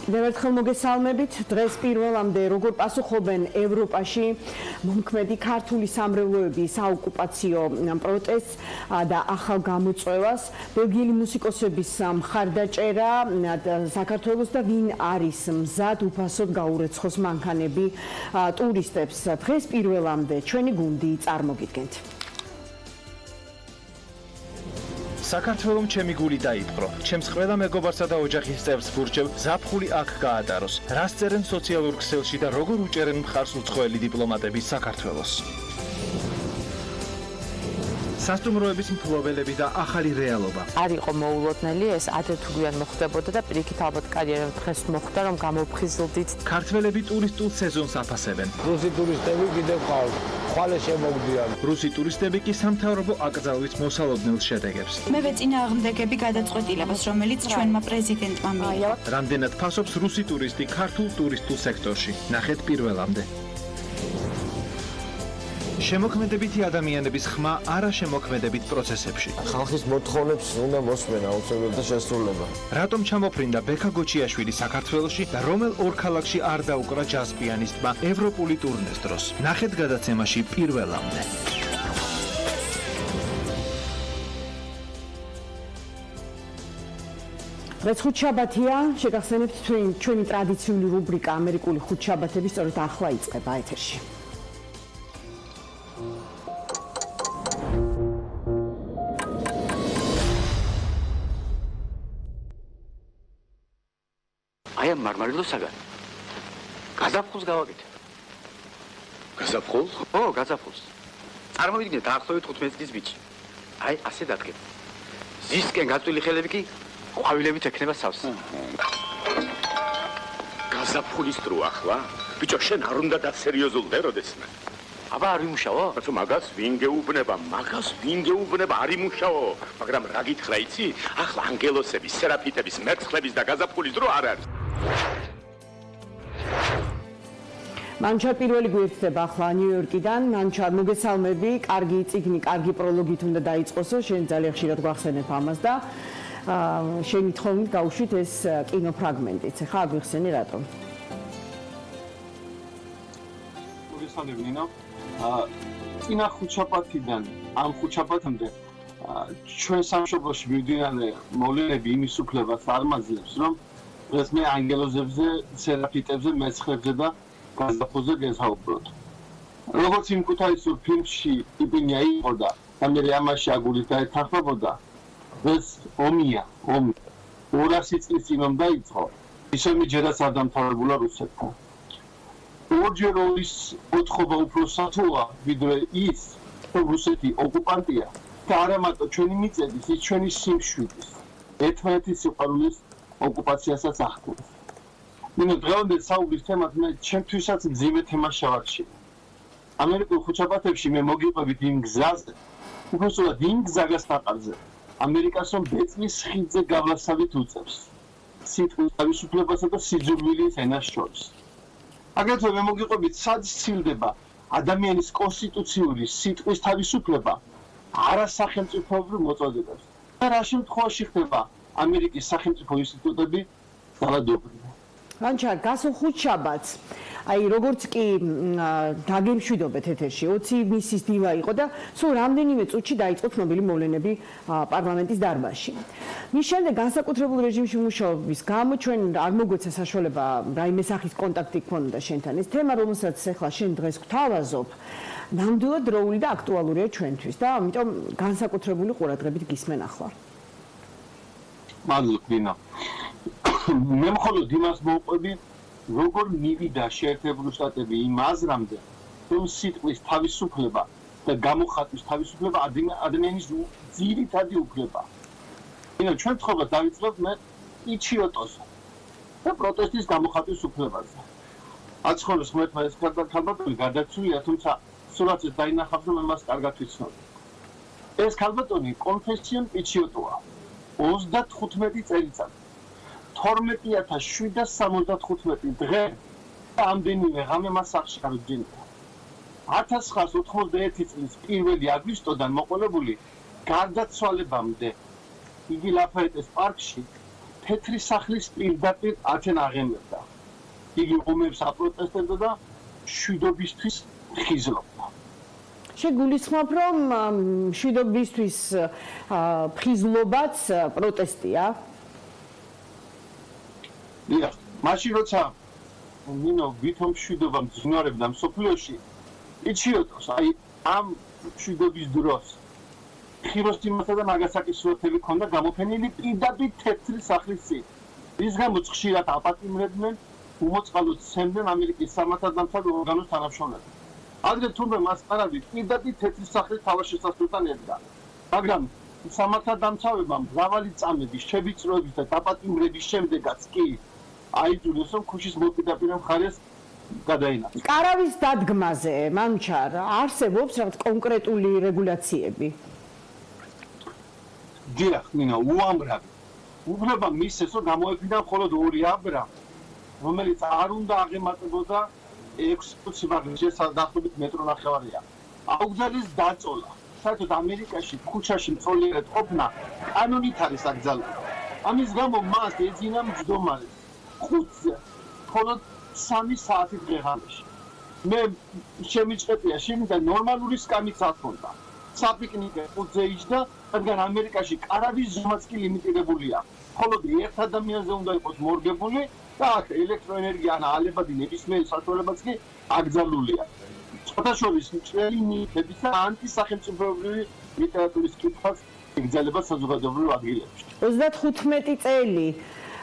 Ერთხელ მოგესალმებით. დღეს პირველამდე როგორ პასუხობენ ევროპაში მომქმედი ქართული სამრევლოების საოკუპაციო პროტესტს და ახალ გამოწვევას, ბელგიელი მუსიკოსების მხარდაჭერა საქართველოს და ვინ არის მზად უფასოდ გაურეცხოს მანქანები ტურისტებს. დღეს პირველამდე ჩვენი გუნდი წარმოგიდგენთ. საქართველომ ჩემი გული დაიპყრო. ჩემს ყველა მეგობარსა და ოჯახის წევრს ვურჩევ, ზაფხული აქ გაატაროს. რას წერენ სოციალურ ქსელში და როგორ უჭერენ მხარს უცხოელი დიპლომატები საქართველოს. სასტუმროების მფლობელები და ახალი რეალობა. არ იყო მოულოდნელი, ეს ადრეთუგვიან მოხდებოდა და პირიქით ალბათ კარიერამ დღეს მოხდა, რომ გამოვხიზლდით. ქართველები ტურისტულ სეზონს აფასებენ. რუსი ტურისტები კიდევ ყავს. ხვალე შემოგდიან. რუსი ტურისტები კი სამთავრობო აკრძალვის მოსალოდნელ შედეგებს. მე ვეწინააღმდეგები გადაწყვეტილებას, რომელიც ჩვენმა პრეზიდენტმა მიიღო. რამდენად ფასობს რუსი ტურისტი ქართულ ტურისტულ სექტორში? ნახეთ პირველამდე. შემოქმედებითი ადამიანების ხმა არა შემოქმედებით პროცესებში. ხალხის მოთხოვნებს უნდა მოსმენ აუცილებლად და შესრულება. რატომ ჩამოფრინდა ბექა გოჩიაშვილი საქართველოში და რომელ ორ ქალაქში არ დაუკრა ჯაზ პიანისტმა ევროპული ტურნეს დროს? ნახეთ გადაცემაში პირველამდე. დღეს ხუთშაბათია, შეგახსენებთ ჩვენი ტრადიციული რუბრიკა ამერიკული ხუთშაბათები სწორედ ახლა იწყება ეთერში. აი ამ მარმარილოსაგან გაზაფხულს გავაკეთებ. გაზაფხულს? ო, გაზაფხულს. წარმოვიდგინეთ, დაახლოებით 15 წლის ბიჭი. აი, ასე დადგეთ. ზისკენ გაწვილი ხელები კი ყვავილებით ექნება სავსე. გაზაფხულის დრო ახლა? ბიჭო, შენ არ უნდა დასერიოზულდე, როდესმე. აბა არ იმუშაო? ბაცო, მაგას ვინ გეუბნება, არ იმუშაო. მაგრამ რა გითხრა იცი? ახლა ანგელოსების, სერაფიტების, მერცხლების და გაზაფხულის დრო არ არის. მანჩარ პირველი გვერდდება ახლა ნიუ-იორკიდან. მანჩარ მოგესალმები, კარგი წიგნი, კარგი პროლოგით უნდა დაიწყოსო, შენ ძალიან ხშირად გვახსენებ ამას და შენი თხოვნით გავუშვით ეს კინოფრაგმენტიც. ხა აგვიხსენი რატომ? მოგესალმები ნინო. წინა ხუთშაბათიდან ამ ხუთშაბათამდე ჩვენ სამშობლოში მივდივარნე მოვლენები იმის უფლებას არ მაძლევს, რომ დღეს მე ანგელოზებზე, სერაფიტებზე, მეცხლებზე და გაზაფხულზე გესაუბროთ. როგორც იმ ქუთაისურ ფილმში იპინია იყო და მე ამაში აგურით დაეთანხმებოდა, დღეს ომი 200 წლის წინ რომ დაიწყო, ისე მიჯერაც არ დამთავრებულა რუსეთთან. ორჯერ ომის მოთხოვა უფრო სათულა, ვიდრე ის, რომ რუსეთი ოკუპანტია და არა მარტო ჩვენი მიწების, ის ჩვენი სიმშვიდის, ერთმანეთის სიყვარულის ოკუპაციასაც ახდენს. ნინო, დღევანდელ საუბრის თემად მე ჩემთვისაც მძიმე თემა შევარჩიე. ამერიკულ ხუთშაბათებში მე მოგიყვებით იმ გზაზე, უბრალოდ იმ გზაგასტაყარზე, ამერიკას რომ ბეწვის ხიდზე გავლასავით უწევს. სიტყვის თავისუფლებასა და სიძულვილის ენას შორის. აგრეთვე მე მოგიყვებით, სად სცილდება ადამიანის კონსტიტუციური სიტყვის თავისუფლება არასახელმწიფოებრივ მოწოდებას. და რა შემთხვევაში ხდება ამერიკის სახელმწიფო ინსტიტუტები ძალადობრივი. მანჩარ გასულ ხუთშაბათს, აი როგორც კი დაგემშვიდობეთ ეთერში, 20 მისის დილა იყო და სულ რამდენიმე წუთში დაიწყო ცნობილი მოვლენები პარლამენტის დარბაზში. მის შემდეგ განსაკუთრებულ რეჟიმში მუშაობის გამო ჩვენ არ მოგვეცა საშუალება რაიმე სახის კონტაქტი გქონოდა შენთან. ეს თემა, რომელსაც ახლა შენ დღეს გვთავაზობ, ნამდვილად დროული და აქტუალურია ჩვენთვის და ამიტომ განსაკუთრებული ყურადღებით გისმენ ახლა. მადლობ, დინა. მე მხოლოდ იმას მოვყვები, როგორ მივიდა შეერთებული შტატები იმ აზრამდე, რომ სიტყვის თავისუფლება და გამოხატვის თავისუფლება ადამიანის ძირითადი უფლებაა. ჩვენ თხოვებას დავიწყებთ მე იჩიოტოზე და პროტესტის გამოხატვის უფლებაზე. აცხოვრის ღმერთმა ეს ქალბატონი გადაცვლია, თუმცა სულაც დაინახავს, რომ მას კარგად ვიცნობ. ეს ქალბატონი კონფესიონ იჩიოტოა. 35 წელიწადი. 12775 დღე და ამდენივე ღამე მას სახლში გავიძინდა. 1991 წლის 1 აგვისტოდან მოყოლებული გარდაცვალებამდე იგი ლაფაეტეს პარკში თეთრი სახლის პირდაპირ ათენ აღემებდა. იგი ომებს აპროტესტებდა და მშვიდობისთვის ხიზლობდა. შეგულისხმობ, რომ მშვიდობისთვის ხიზლობაც პროტესტია? დიახ, მაშინ როცა ნინო ვითომ მშვიდობა მძინვარებდა მსოფლიოში, იჩიოტოს, აი ამ მშვიდობის დროს ხიროსიმასა და ნაგასაკის სურათები ქონდა გამოფენილი პირდაპირ თეთრი სახლის წინ. რის გამოც ხშირად აპატიმრებდნენ, უმოწყალოდ სცემდნენ ამერიკის სამართალდამცავ ორგანოს თანამშრომლები. აგრეთვე თუმცა მასყარადი პირდაპირ თეთრი სახლის თავშესაფრთან ედგა. მაგრამ სამართალდამცავებმა მრავალი წამების, შევიწროების და დაპატიმრების შემდეგაც კი აიძულეს, რომ ქუჩის მოპირდაპირე მხარეს გადაინაცვლოს. კარავის დადგმაზე, მანჩარ, არსებობს რაღაც კონკრეტული რეგულაციები? დიახ, ნინო, უამრავი. უფლება მისცეს, რომ გამოეფინა მხოლოდ 2 აბრა, რომელიც არ უნდა აღემატებოდა 6 ბაგის შესაძლებლობით მეტრო ნახევარია. აუგზალის დაწოლა. საერთოდ ამერიკაში ქუჩაში მწოლიერად ყოფნა კანონით არის აკრძალული. ამის გამო მას ეძინა მჯდომარე ხუთზე, მხოლოდ 3 საათი დღეღამეში. მე შემიჭრებია შენიდან ნორმალური სკამიც ათქონდა. საპიკნიკე ხუთზე იჯდა, რადგან ამერიკაში კარავის ზომაც კი ლიმიტირებულია. მხოლოდ ერთ ადამიანზე უნდა იყოს მორგებული და აქ ელექტროენერგია ან ალებადი ნებისმიერ საშუალებაც კი აკრძალულია. შეთანხმების მჭრელი ნივთების და ანტისახელმწიფოებრივი ლიტერატურის კითხვას იგრძელება საზოგადოებრივ ადგილებში. 35 წელი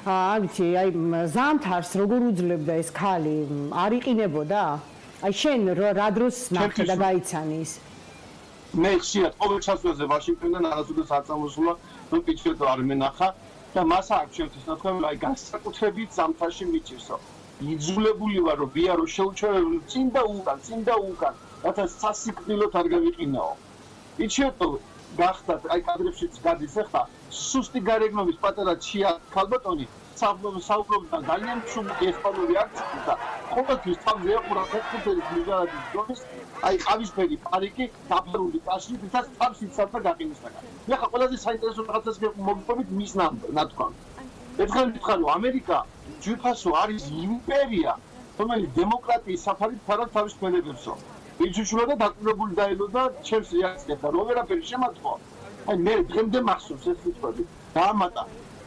ვიცი, აი ზამთარს როგორ უძლებდა ეს ქალი, არ იყინებოდა? აი შენ რა დროს ნახე და გაიცანი ის? მე ხშირად ყოველ ჩასვლაზე ვაშინგტონიდან არასოდეს არ წამოსულა, რომ პიჩერტო არ მენახა და მას აქვს შემთხვევით ნათქვამი, აი განსაკუთრებით ზამთარში მიჭირსო. იძულებული ვარ, რომ ვიარო შეუჩერებლად წინ და უკან, რათა სასიკვდილოდ არ გავიყინაო. პიჩერტო გახდათ, აი კადრებშიც გადის ახლა, სუსტი გარეგნობის პატარა ჩია ქალბატონი საუბრობდა ძალიან მშრომელი ესპანური აქცენტით და ყოველთვის თავზე ეყურა ფეხბურთელის მიგარადის დროის, აი ყავისფერი პარიკი, დაფარული კაშით, ვისაც თავს იცავდა გაყინისაგან. მე ხა ყველაზე საინტერესო რაღაცას მოგიყვებით მის ნათქვამი. ერთხელ მითხრა, რომ ამერიკა ჯვიფასო არის იმპერია, რომელიც დემოკრატიის საფარით ფარად თავის მენებებსო. იჩუშულა და დაკვირვებული დაელოდა ჩემს რეაქციას და რო ვერაფერი შემატყო. აი მე დღემდე მახსოვს ეს სიტყვები. დაამატა.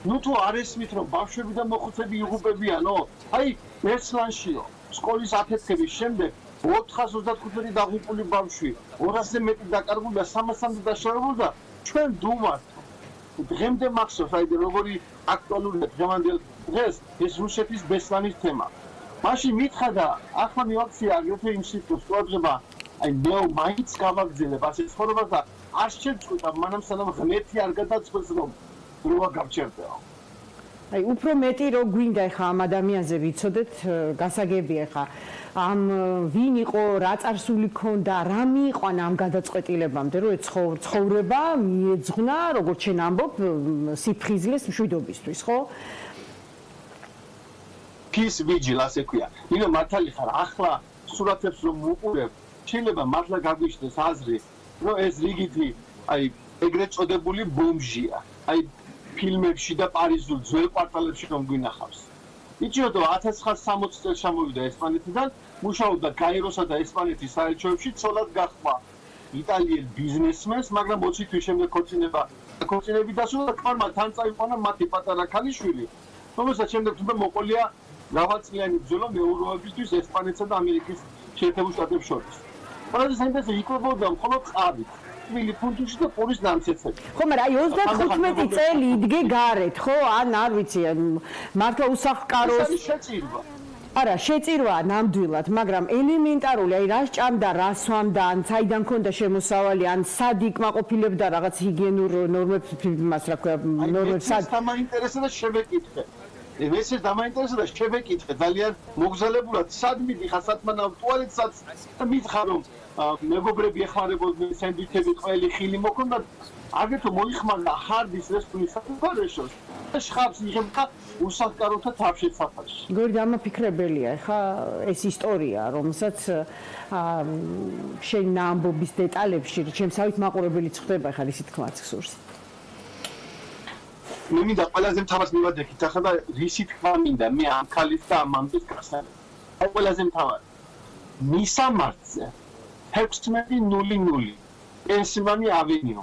ნუ თუ არ ესმით, რომ ბავშვები და მოხუცები იღუპებიანო, აი ბერსლანშიო, სკოლის აფეთქების შემდეგ 425 დაღუპული ბავშვი, 200-ზე მეტი დაკარგული და 300-მდე დაშავებული და ჩვენ დუმართ. დღემდე მახსოვს, აი როგორი აქტუალურია დღევანდელ დღეს ეს რუსეთის ბესლანის თემა. მაშინ მითხრა და ახლა მივაქცია აგრეთვე იმ სიტყვებს, ყურადღება, აი მე მაინც გავაგრძელებ ასე ცხოვრებას და არ შეწყვიტა მანამ სანამ ღმერთი არ გადაწყვეტს რომ როა გავჩერდეო. აი უფრო მეტი რო გვინდა ხა ამ ადამიანზე ვიცოდეთ, გასაგებია ხა ამ ვინ იყო, რა წარსული ქონდა, რა მიიყვანა ამ გადაწყვეტილებამდე, რომ ცხოვრება მიეძღვნა, როგორც შენ ამბობ, სიფხიზლეს მშვიდობისთვის, ხო? Peace vigil ასე ქვია. ნინო მართალი ხარ, ახლა სურათებს რომ უყურებ, შეიძლება მართლა გაგვიჩნდეს აზრი, რომ ეს რიგითი, აი ეგრეთ წოდებული ბომჟია. აი ფილმებში და პარიზულ ძველ კვარტალებში რომ გვინახავს. იჩიოტო 1960 წელს ჩამოვიდა ესპანეთიდან, მუშაობდა გაეროსა და ესპანეთის საელჩოებში, ცოლად გაჰყვა იტალიელ ბიზნესმენს, მაგრამ 20 თვის შემდეგ ქორწინები დასრულდა და ქმარმა თან წაიყვანა მათი პატარა ქალიშვილი, რომელსაც შემდეგ თუნდაც მოყოლია მრავალწლიანი ბრძოლა მეურვეობისთვის ესპანეთსა და ამერიკის შეერთებულ შტატებს შორის. ყველაზე საინტერესო იკვებოდა მხოლოდ წყალით. მილი ფუნტუში და პურის ნამცეცები. ხო, მაგრამ აი 35 წელი იდგე გარეთ, ხო? ან არ ვიცი, მართლა უსახკაროს შეწირვა. არა, შეწირვა ნამდვილად, მაგრამ ელემენტარული, აი რა სჭამდა, რა სვამდა, ან საიდან ქონდა შემოსავალი, ან სად იკმაყოფილებდა რაღაც ჰიგიენურ ნორმებს, იმას რა ქვია, ნორმებს სად. ეს დამაინტერესა და შევეკითხე. ეს დამაინტერესა და შევეკითხე ძალიან მოგზალებულად, სად მიდიხარ სათმანავ ტუალეტსაც და მითხრა რომ მეგობრები ეხმარებოდნენ სენდვიჩები, ყველი ხილი მოქონდათ, აგრეთვე მოიხმარდა ჰარდის რესტურის საკონდეშოს და შხაპს იღებდა უსახკაროთა თავშესაფარში. გორ დამაფიქრებელია, ხა ეს ისტორია, რომელსაც შენ ამბობის დეტალებში ჩემსავით მაყურებელიც ხდება, ხა ისიც თქმაც სურს. მე მინდა ყველაზე მთავარს მივადექით ახლა და რისი თქვა მინდა მე ამ ქალის და ამ ამბის გასაგებად. აი ყველაზე მთავარი. მისამართზე 16:00 პენსილვანია ავენიუ.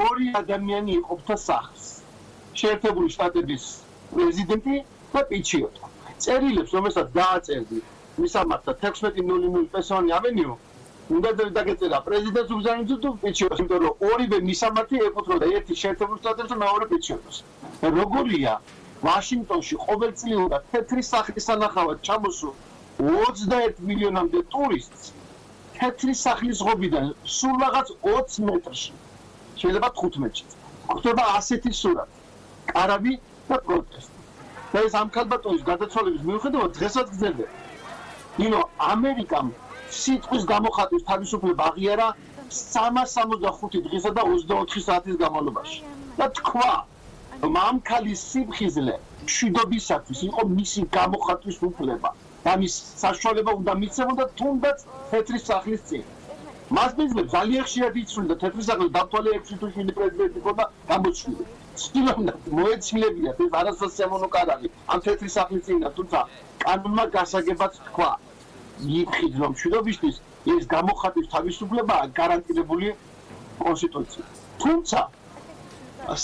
ორი ადამიანი იყოფდა სახლს. შეერთებული შტატების პრეზიდენტი და პიჩიოტა. წერილებს რომელსაც დააწერდი მისამართზე 16:00 პენსილვანია ავენიუ. უნდა დაგეწერა პრეზიდენტს უგზავნიძე თუ პიჩიოტს, იმიტომ რომ ორივე მისამართი ეკუთვნოდა ერთი შეერთებულ შტატებს და მეორე პიჩიოტს. როგორია ვაშინგტონში ყოველწლიურად თეთრი სახლის სანახავად ჩამოსულ 21 მილიონამდე ტურისტს თეთრი სახლის ღობიდან სულ რაღაც 20 მეტრში შეიძლება 15-ში გვხვდება ასეთი სურათი კარავი და პროტესტი და ეს ამ ქალბატონის გარდაცვალების მიუხედავად დღესაც გრძელდება. ნინო ამერიკამ სიტყვის გამოხატვის თავისუფლება აღიარა 365 დღისა და 24 საათის განმავლობაში და თქვა რომ ამ ქალის სიფხიზლე მშვიდობისათვის იყო მისი გამოხატვის უფლება და მის საშუალება უნდა მიცემოდა თუნდაც თეთრი სახლის წინ. მას მიზნებს ძალიან ხშირად იცვლიდა თეთრი სახლის დათვალე 6 თუ 7 პრეზიდენტი ქონდა გამოცვლილი. ცდილობდა მოეცილებიათ ეს არასასიამოვნო კარავი ამ თეთრი სახლის წინ, თუმცა კანონმა გასაგებად თქვა მიფხიზლო მშვიდობისთვის ეს გამოხატვის თავისუფლებაა გარანტირებული კონსტიტუციით. თუმცა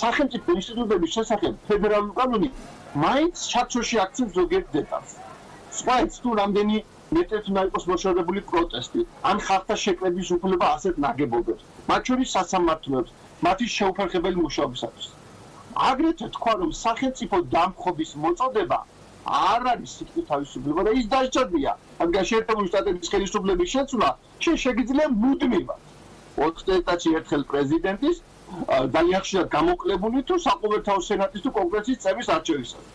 სახელმწიფო ინსტიტუტების შესახებ ფედერალური კანონი მაინც ჩათროში აქცევს ზოგიერთ დეტალს. სხვაიც თუ რამდენი მეტრით უნდა იყოს მოშორებული პროტესტი, ან ხალხთა შეკრების უფლება ასეთ ნაგებობებს, მათ შორის სასამართლოებს, მათი შეუფერხებელი მუშაობისათვის. აგრეთვე თქვა, რომ სახელმწიფო დამხობის მოწოდება არ არის სიტყვის თავისუფლება და ის დასჭირდება, რადგან შეერთებული შტატების ხელისუფლების შეცვლა შეგიძლია მუდმივად 4 წელიწადში ერთხელ პრეზიდენტის ძალიან ხშირად გამოკლებული თუ საყოველთაო სენატის თუ კონგრესის წევრის არჩევისას.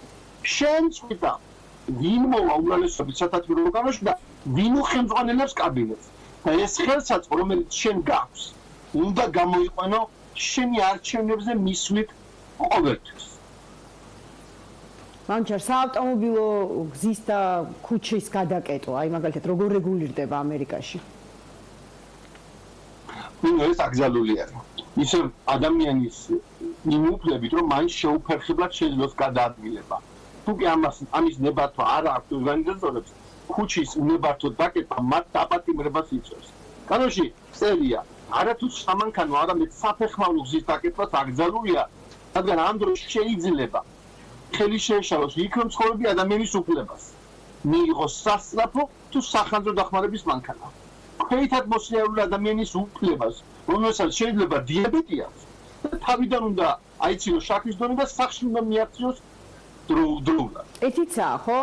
შენ წვიდა ვინ მოვა უმრავლესობის სათათბირო ორგანოში და ვინ უხელმძღვანელებს კაბინეტს და ეს ხელსაწყო რომელიც შენ გაქვს უნდა გამოიყვანო შენი არჩევნებზე მისვლით ყოველთვის. მანჩარ საავტომობილო გზის და ქუჩის გადაკეტვა, აი მაგალითად როგორ რეგულირდება ამერიკაში? ეს აკრძალული არის. ისე ადამიანის იმუფლებით რომ მან შეუფერხებლად შეძლოს გადაადგილება. თუკი ამის ნებართვა არ აქვს ორგანიზატორებს, ქუჩის უნებართო დაკეტვა მათ დაპატიმრებას იწვევს. კანონში წერია, არათუ სამანქანო, არამედ საფეხმავლო გზის დაკეტვაც აკრძალულია, რადგან ამ დროს შეიძლება ხელი შეეშალოს იქ რომ ცხოვრები ადამიანის უფლებას. მიიღოს სასწრაფო თუ სახანძრო დახმარების მანქანა. ქვეითად მოსიარულე ადამიანის უფლებას, რომელსაც შეიძლება დიაბეტი აქვს და თავიდან უნდა აიცილოს შაქრის დონე და სახლში უნდა მიაქციოს დროულად. ეთიცაა, ხო?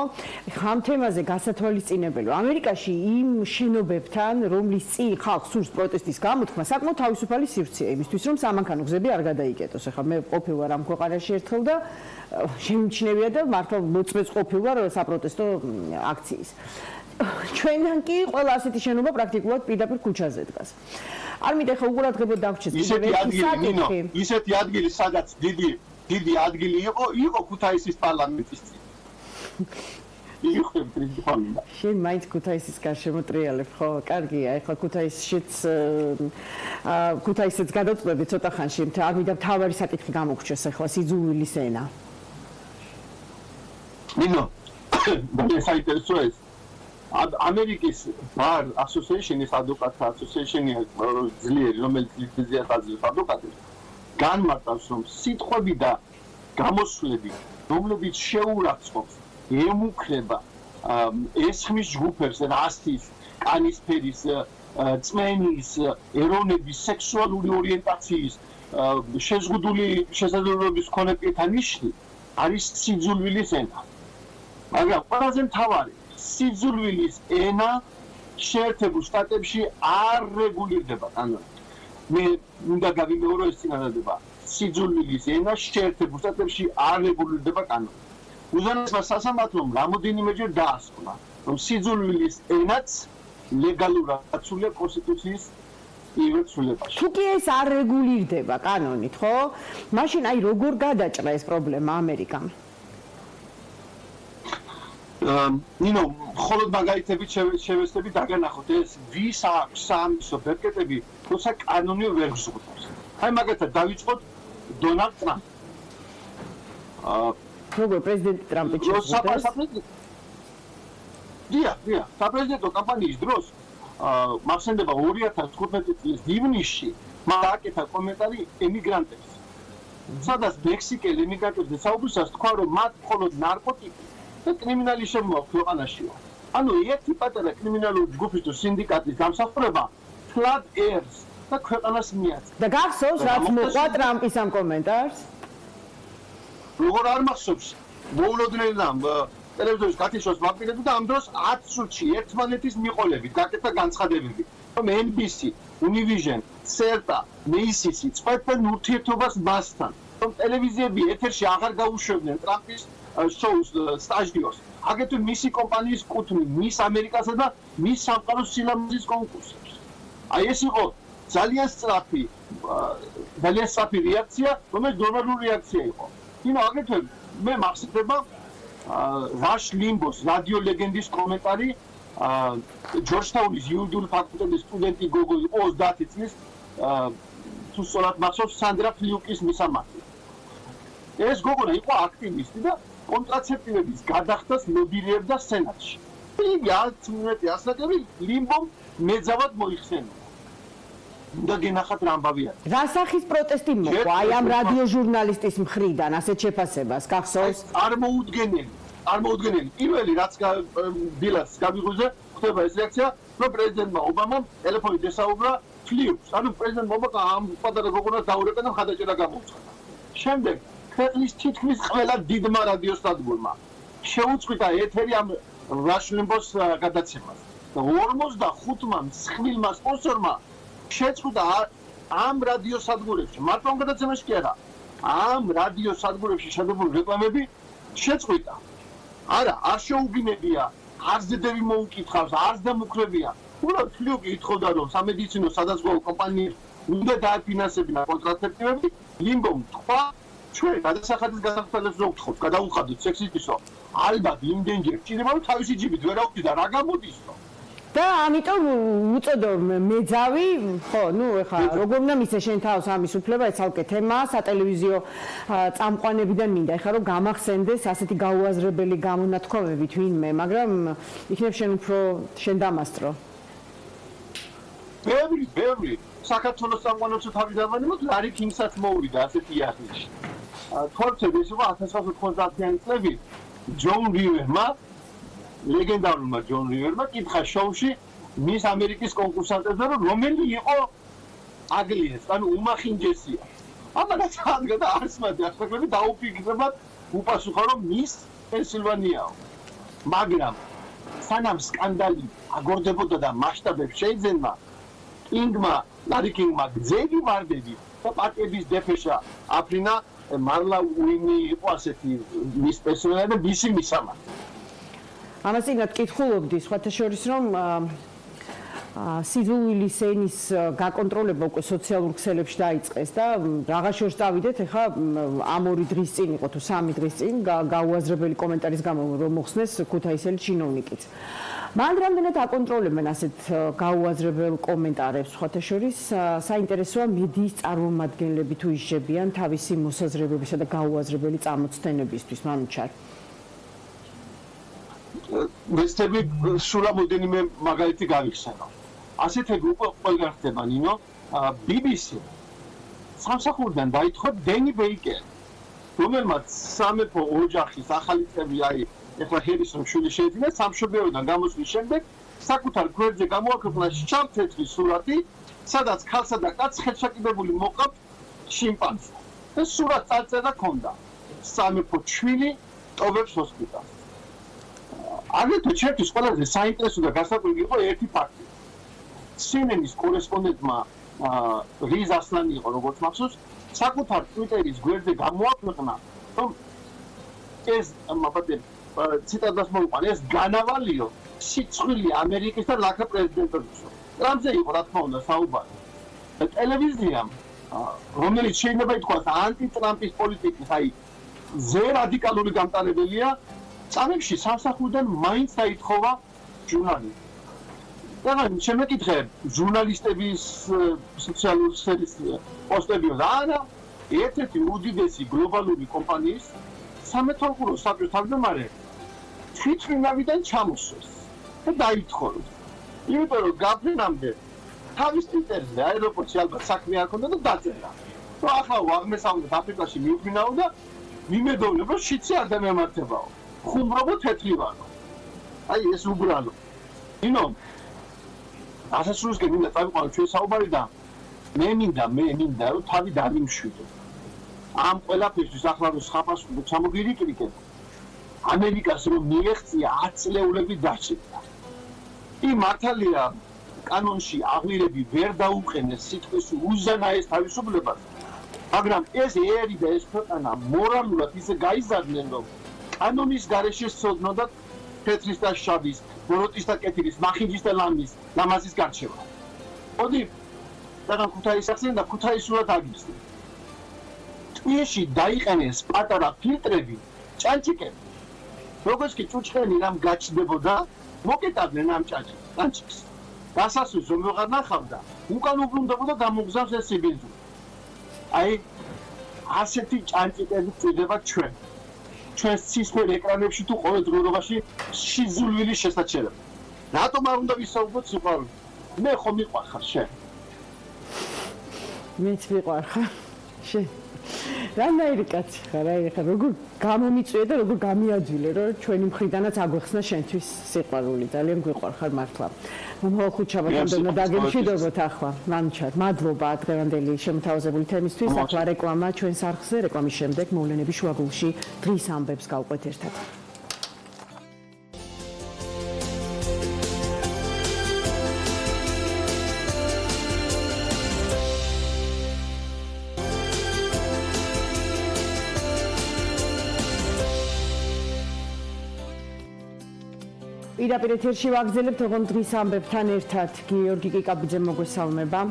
ამ თემაზე გასათვალისწინებელო. ამერიკაში იმ შენობებთან, რომლის წინ ხალხს სურს პროტესტის გამოთქმა, საკმაოდ თავისუფალი სივრცეა იმისთვის, რომ სამანქანო გზები არ გადაიკეტოს. ახლა მე ყოფილ ვარ ამ ქვეყანაში ერთხელ და შემიჩნევია და მართლა მოწმეც ყოფილ ვარ საპროტესტო აქციის. ჩვენთან კი ყველა ასეთი შენობა პრაქტიკულად პირდაპირ ქუჩაზე დგას. არ მინდა ხა უყურადღებოდ დავჩეს ისეთი ადგილი, სადაც დიდი ადგილი იყო ქუთაისის პარლამენტის წინ. იყო პრეზიდენტი. შენ მაინც ქუთაისის გარშემო ტრიალებ, ხო? კარგია, ეხლა ქუთაისიც გადავწყვები ცოტა ხანში, არ მინდა თავარი საკითხი გამოგრჩეს ეხლა სიძულვილის ენა. ნინო, მე საინტერესოა ეს ამერიკის ბარ ასოციეიშენის ადვოკატთა ასოციეიშენი ძლიერი, რომელიც ლიდერია აძლევს ადვოკატებს, განმარტავს, რომ სიტყვები და გამოსვლები, რომლებიც შეურაცხყოფს, ემუქრება ესხმის ჯგუფებს, რასის, კანისფერის, წმენის, ეროვნების, სექსუალური ორიენტაციის, შეზღუდული შესაძლებლობების მქონე პირთა ნიშნი არის სიძულვილის ენა. მაგრამ ყველაზე მთავარი სიძულვილის ენა შეერთებულ შტატებში არ რეგულირდება კანონით. მე უნდა გავიმეორო ეს წინადადება. სიძულვილის ენა შეერთებულ შტატებში არ რეგულირდება კანონით. უზენაესმა სასამართლომ რამოდენიმეჯერ დაასკვნა, რომ სიძულვილის ენაც ლეგალურად დაცულია კონსტიტუციის პირველ ცვლილებაში. თუ კი ეს არ რეგულირდება კანონით, ხო? მაშინ აი როგორ გადაჭრა ეს პრობლემა ამერიკამ? ნინო, მხოლოდ მაგალითებით შევეცდები დაგანახოთ ეს ვის აქვს საამისო ბერკეტები, თუმცა კანონი ვერ გზღუდავს. აი მაგალითად დავიწყოთ დონალდ ტრამპი. როგორ პრეზიდენტ ტრამპის შეხვედრას? საპრეზიდენტო კამპანიის დროს მახსენდება 2015 წლის ივნისში მან აკეთა კომენტარი ემიგრანტებს. სადაც მექსიკელ ემიგრანტებზე საუბრისას თქვა, რომ მათ მხოლოდ ნარკოტიკი და კრიმინალი შემოაქვთ ქვეყანაშიო. ანუ ერთი პატარა კრიმინალური ჯგუფის თუ სინდიკატის დამსახურება ფლად ერს და ქვეყანას მიაწყდა. და გახსოვს რაც მოყვა ტრამპის ამ კომენტარს? როგორ არ მახსოვს? მოულოდნელი ტელევიზორის გათიშოს ვაპირებდი და ამ დროს 10 წუთში ერთმანეთის მიყოლებით გაკეთა განცხადებები, რომ NBC, Univision, CERTA, Macy's წყვეტენ ურთიერთობას მასთან, რომ ტელევიზიები ეთერში აღარ გაუშვებდნენ ტრამპის შოუს სტაჟიორს. აგრეთვე მისი კომპანიის კუთვნილ მის ამერიკასა და მის სამყაროს სილამაზის კონკურსებს. აი ეს იყო ძალიან სწრაფი რეაქცია, რომელიც ნორმალური რეაქცია იყო. იმა აგრეთვე მე მახსენდება რაშ ლიმბოს რადიო ლეგენდის კომენტარი ჯორჯთაუნის იურიდიული ფაკულტეტის სტუდენტი გოგო იყო 30 წლის თუ სწორად მახსოვს სანდრა ფლიუკის მისამართი. ეს გოგონა იყო აქტივისტი და კონტრაცეპტივების გადახდას ლობირებდა სენატში. იგი 10 წუთი ასაკები ლიმბომ მეძავად მოიხსენა. და გენახათ რა ამბავია. რა სახის პროტესტი მოყვა აი ამ რადიო ჟურნალისტის მხრიდან ასეთ შეფასებას გახსოვს? წარმოუდგენელი. პირველი რაც დილას გამიღვიძე, ხდება ეს რეაქცია, რომ პრეზიდენტმა ობამამ ტელეფონით ესაუბრა ფლიუს. ანუ პრეზიდენტ ობამა ამ პატარა გოგონას დაურეკა და მხარდაჭერა გამოუცხადა. შემდეგ ქვეყნის თითქმის ყველა დიდმა რადიოსადგურმა შეუწყვიტა ეთერი ამ რაშ ლიმბოს გადაცემას. 45-მა მსხვილმა სპონსორმა შეწყვიტა ამ რადიოსადგურებში, მარტო ამ გადაცემაში კი არა, ამ რადიოსადგურებში შედებულ რეკლამები შეწყვიტა. არა, არ შეუგინებია, არც დედები მოუკითხავს, არც დამუქრებია. უბრალოდ ფლიუკი ითხოვდა, რომ სამედიცინო სადაზღვევო კომპანიებს უნდა დააფინანსებინა კონტრაცეპტივები, ლიმბომ თქვა, ჩვენ გადასახადის გასახდელებს რო ვთხოვთ, გადაუხადოთ სექსისტისო, ალბათ იმდენჯერ ჭირდება, რომ თავისი ჯიბით ვერ ავხდი და რა გამოდისო. და ამიტომ უწოდო მეძავი, ხო, ნუ ეხლა როგორ უნდა მისცე შენ თავს ამის უფლება, ეს ცალკე თემაა, სატელევიზიო წამყვანებიდან მინდა ეხლა რომ გამახსენდეს ასეთი გაუაზრებელი გამონათქვამები თვინმე, მაგრამ იქნებ შენ უფრო შენ დამასწრო. ბევრი საქართველოს წამყვანებსა თავი დავანებოთ, ლარი კინგსაც მოვიდა ასეთი იახიში. თორემ ეს იყო 1990-იანი წლები ჯონ რივერმა ლეგენდარულმა ჯონ რივერმა კითხა შოუში მის ამერიკის კონკურსანტებზე, რომ რომელი იყო აგლიეს, ანუ უმახინჯესია. ამას ადგა და არც მათი ასაკები დაუფიქრებად უპასუხა, რომ მის პენსილვანიაო. მაგრამ სანამ სკანდალი აგორდებოდა და მასშტაბებს შეიძენმა, ლარი კინგმა გზები ვარდები და პატების დეფეშა აფრინა მარლა უინი იყო ასეთი მის პენსილვანია და მისი მისამართი. ამას წინათ კითხულობდი სხვათა შორის რომ სიძულვილის ენის გაკონტროლება უკვე სოციალურ ქსელებში დაიწყეს და რაღა შორს წავიდეთ ეხა ამ 2 დღის წინ იყო თუ 3 დღის წინ გაუაზრებელი კომენტარის გამო რომ მოხსნეს ქუთაისელი ჩინოვნიკიც. მან რამდენად აკონტროლებენ ასეთ გაუაზრებელ კომენტარებს სხვათა შორის საინტერესოა მედიის წარმომადგენლები თუ იშებიან თავისი მოსაზრებებისა და გაუაზრებელი წამოწთენებისთვის მანუჩარ. მესტები სულ ამოდენიმე მაგალითი გავიხსენო. ასეთები უკვე ყველგან ხდება ნინო. BBC სამსახურიდან დაითხოვა დენი ბეიკერი, რომელმაც სამეფო ოჯახის ახალი წევრი აი ეხლა ჰერისონ შვილი შეეძინა სამშობლოებიდან გამოსვლის შემდეგ საკუთარ გვერდზე გამოაქვეყნა შავ-თეთრი სურათი, სადაც ქალსა და კაცს ხელშეკიდებული მოყავთ შიმპანზე. ეს სურათი წარწერა ჰქონდა. სამეფო შვილი ტოვებს ჰოსპიტალს. აგრეთვე ჩემთვის ყველაზე საინტერესო და გასაკვირი იყო ერთი ფაქტი. CNN-ის კორესპონდენტმა რიზ ასლანი იყო, როგორც მახსოვს, საკუთარ ტვიტერის გვერდზე გამოაქვეყნა, რომ ეს ციტატას მოუყვა, ეს განავალიო სიცხვილი ამერიკის და ლაქა პრეზიდენტობისო. ტრამპზე იყო, რა თქმა უნდა, საუბარი. ტელევიზიამ, რომელიც შეიძლება ითქვას ანტი-ტრამპის პოლიტიკის, აი, ზე რადიკალური გამტარებელია, წამებში სამსახურიდან მაინც დაითხოვა ჟურნალისტი. და შემეკითხე ჟურნალისტების სოციალურ ქსელის პოსტებიო და არა, ერთ-ერთი უდიდესი გლობალური კომპანიის სამეთვალყურო საბჭოს თავმჯდომარე თვითმფრინავიდან ჩამოსვეს და დაითხოვეს. იმიტომ რომ გაფრინამდე თავის ტვიტერზე აეროპორტში ალბათ საქმე არ ქონდა და დაწერა. რომ ახლა ვაღმესავლეთ აფრიკაში მივფრინავ და მიმედოვნებ რომ შიცი არ დამემართებაო. ხუმრობო თეთრი ვარო. აი ეს უბრალო. ინო ასასრულისკენ მინდა წავიყვანო ჩვენ საუბარი და მე მინდა რომ თავი დამიმშვიდო. ამ ყველაფერთვის ახლა რომ ხაფას ჩამოგირიკრიკებ ამერიკას რომ მიეღწია 10 წლეულები დაჭირდა. კი მართალია კანონში აღლირები ვერ დაუყენეს სიტყვის უზენაეს თავისუფლებას, მაგრამ ეს ერი და ეს ქვეყანა მორალურად ისე გაიზარდნენ, რომ კანონის გარეშე სცოდნოდათ თეთრის და შავის, ბოროტის და კეთილის, მახინჯის და ლამაზის გარჩევა. მოდი, დაგან ქუთაისს ახსენ და ქუთაისურად აგიხსნი. ტვიეში დაიყენეს პატარა ფილტრები, ჭანჭიკები. როგორც კი ჭუჭხელი რამ გაჩნდებოდა, მოკეტავდნენ ამ ჭანჭიკს. დასასრულს რომ ვეღარ ნახავდა, უკან უბრუნდებოდა გამოგზავს ეს სიბინძური. აი, ასეთი ჭანჭიკები გვჭირდება ჩვენ. ჩვენს ცისფერ ეკრანებში თუ ყოველ დღეობაში შიზულვილი შესაჩერება. რატომ არ უნდა ვისაუბროთ სიყვარულზე? მე ხომ მიყვარხარ შენ. მეც მიყვარხარ შენ. რანაირი კაცი ხარ, აი ხა როგორ გამომიწვიე და როგორ გამიაძვილე, რომ ჩვენი მხრიდანაც აგვეხსნა შენთვის სიყვარული. ძალიან გვიყვარხარ მართლა. მომავალ ხუთშაბათამდე უნდა დაგემშვიდობოთ ახლა. მანჩარ, მადლობა დღევანდელი შემოთავაზებული თემისთვის. ახლა რეკლამა ჩვენს არხზე, რეკლამის შემდეგ მოვლენების შუაგულში დღის ამბებს გავყვეთ ერთად. პირდაპირ ეთერში ვაგრძელებთ ოღონდ დღის ამბებთან ერთად. გიორგი კიკაბიძე მოგესალმება.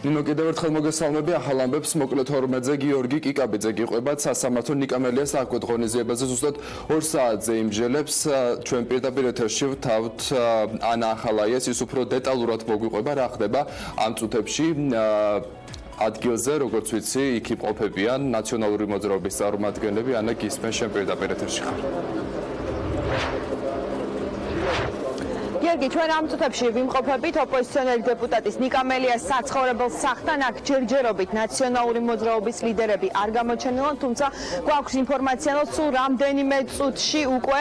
ნინო კიდევ ერთხელ მოგესალმები. ახალ ამბებს მოკლედ 12-ზე გიორგი კიკაბიძე გიყვებათ სასამართლო ნიკამელიას აკვეთ ღონისძიებაზე ზუსტად 2 საათზე იმჯელებს. ჩვენ პირდაპირ ეთერში ვთავთ ანა ახალაიას, ის უფრო დეტალურად მოგვიყვება რა ხდება ამ წუთებში. ადგილზე, როგორც ვიცი, იქ იმყოფებიან ნაციონალური მოძრაობის წარმომადგენლები. ანა გისმენ შენ პირდაპირ ეთერში ხარ. გიორგი, ჩვენ ამ წუთებში ვიმყოფებით ოპოზიციონერი დეპუტატის ნიკამელიას საცხოვრებელ სახლთან. აქ ჯერჯერობით ნაციონალური მოძრაობის ლიდერები არ გამოჩენილან, თუმცა გვაქვს ინფორმაცია, რომ სულ რამდენიმე წუთში უკვე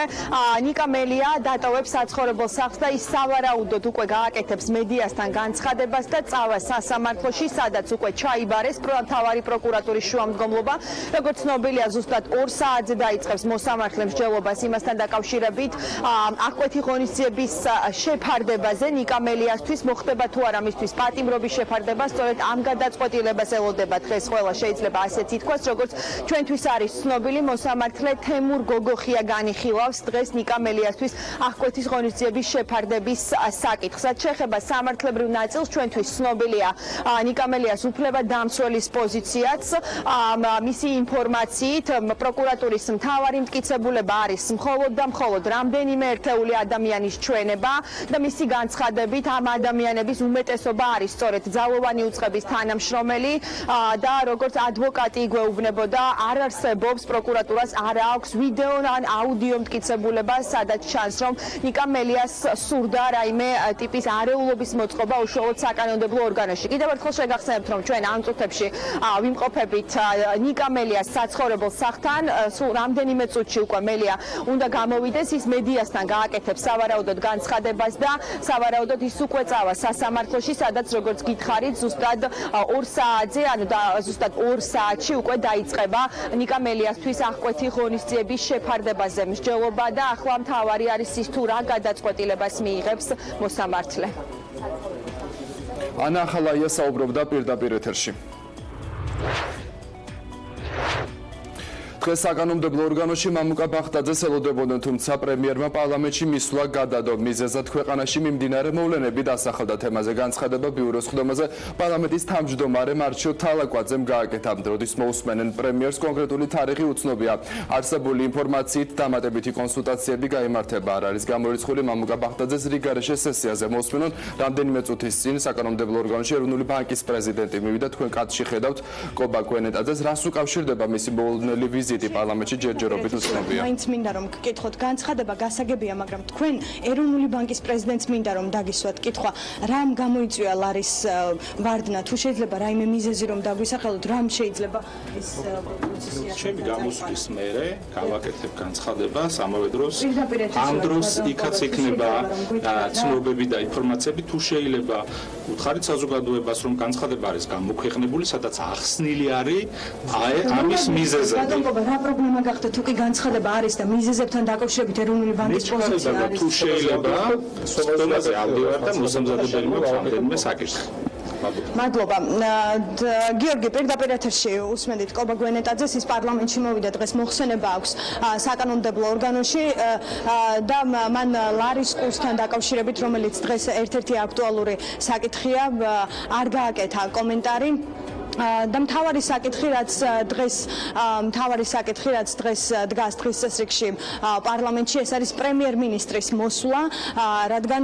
ნიკამელია დატოვებს საცხოვრებელ სახლს და ის სავარაუდოდ უკვე გააკეთებს მედიასთან განცხადებას და წავა სასამართლოში, სადაც უკვე ჩაიბარეს მთავარი პროკურატურის შუამდგომლობა. როგორც ცნობილია, ზუსტად 2 საათზე დაიწყებს მოსამართლე მსჯელობას იმასთან დაკავშირებით აკვეთი ღონისძიების შეფარდებაზე ნიკამელიასთვის მოხდება თუ არა მისთვის პატიმრობის შეფარდება. სწორედ ამ გადაწყვეტილებას ელოდება დღეს ყველა, შეიძლება ასეც ითქვას, როგორც ჩვენთვის არის ცნობილი, მოსამართლე თემურ გოგოხია განიხილავს დღეს ნიკამელიასთვის აღკვეთის ღონისძიების შეფარდების საკითხს. რაც შეეხება სამართლებრივ ნაწილს, ჩვენთვის ცნობილია ნიკამელიას უფლებადამცველის პოზიციაც. მისი ინფორმაციით, პროკურატურის მთავარი მტკიცებულება არის მხოლოდ და მხოლოდ რამდენიმე ერთეული ადამიანის ჩვენება და მისი განცხადებით ამ ადამიანების უმეტესობა არის სწორედ ძალოვანი უწყების თანამშრომელი და როგორც ადვოკატი გვეუბნებოდა, არ არსებობს პროკურატურას არ აქვს ვიდეო ან აუდიო მტკიცებულება, სადაც ჩანს, რომ ნიკამელიას სურდა რაიმე ტიპის არეულობის მოწყობა უშუალოდ საკანონმდებლო ორგანოში. კიდევ ერთხელ შეგახსენებთ, რომ ჩვენ ამ წუთებში ვიმყოფებით ნიკამელიას საცხოვრებელ სახლთან. სულ რამდენიმე წუთში უკვე მელია უნდა გამოვიდეს, ის მედიასთან გააკეთებს სავარაუდოდ განცხადებას და სავარაუდოდ ის უკვე წავა სასამართლოში, სადაც როგორც გითხარით, ზუსტად 2 საათზე, ანუ ზუსტად 2 საათში უკვე დაიწყება ნიკამელიასთვის აღკვეთი ღონისძიების შეფარდებაზე მსჯელობა და ახლა მთავარი არის ის თუ რა გადაწყვეტილებას მიიღებს მოსამართლე. ანა ახალაია საუბრობდა პირდაპირ ეთერში. დღეს საკანონმდებლო ორგანოში მამუკა ბახტაძეს ელოდებოდნენ, თუმცა პრემიერმა პარლამენტში მისვლა გადადო. მიზეზად ქვეყანაში მიმდინარე მოვლენები დასახელდა. თემაზე განცხადება ბიუროს ხდომაზე პარლამენტის თავმჯდომარე მარჩილ თალაკვაძემ გააკეთა. როდის მოусმენენ პრემიერს კონკრეტული თარიღი უცნობია. არსებული ინფორმაციით დამატებითი კონსულტაციები გაიმართება. არ არის გამორიცხული მამუკა ბახტაძეს რიგარეშე სესიაზე მოსმენონ. რამდენიმე წუთის წინ საკანონმდებლო ორგანოში ეროვნული ბანკის პრეზიდენტი მივიდა. თქვენ კადრში ხედავთ კობა გვენეტაძეს, რას უკავშირდება მისი მოულოდნელი ვიზიტი პარლამენტში ჯერჯერობით უცნობია. მაინც მინდა რომ გკითხოთ, განცხადება გასაგებია, მაგრამ თქვენ ეროვნული ბანკის პრეზიდენტს მინდა რომ დაგისვათ კითხვა, რამ გამოიწვია ლარის ვარდნა, თუ შეიძლება რაიმე მიზეზი რომ დაგვისახელოთ, რამ შეიძლება ეს პროცესი ჩემი გამოსვლის მერე გავაკეთებ განცხადებას, ამავე დროს ამ დროს იქაც იქნება ცნობები და ინფორმაციები, თუ შეიძლება უთხარით საზოგადოებას რომ განცხადება არის გამოქვეყნებული, სადაც ახსნილი არის ამის მიზეზი. ბატონობა, რა პრობლემა გახდა თუ კი განცხადება არის და მიზეზებთან დაკავშირებით ეროვნული ბანკის პოზიცია არის? თუ შეიძლება სოფლაზე ავდივარ და მოსამზადებელი მაქვს რამდენიმე საკითხი. მადლობა. გიორგი, პირდაპირ ეთერში უსმენთ კობა გვენეტაძეს, ის პარლამენტში მოვიდა დღეს, მოხსენება აქვს საკანონმდებლო ორგანოში და მან ლარის კურსთან დაკავშირებით, რომელიც დღეს ერთ-ერთი აქტუალური საკითხია, არ გააკეთა კომენტარი. და მთავარი საკითხი რაც დღეს დგას დღის წესრიგში პარლამენტში, ეს არის პრემიერ-მინისტრის მოსვლა, რადგან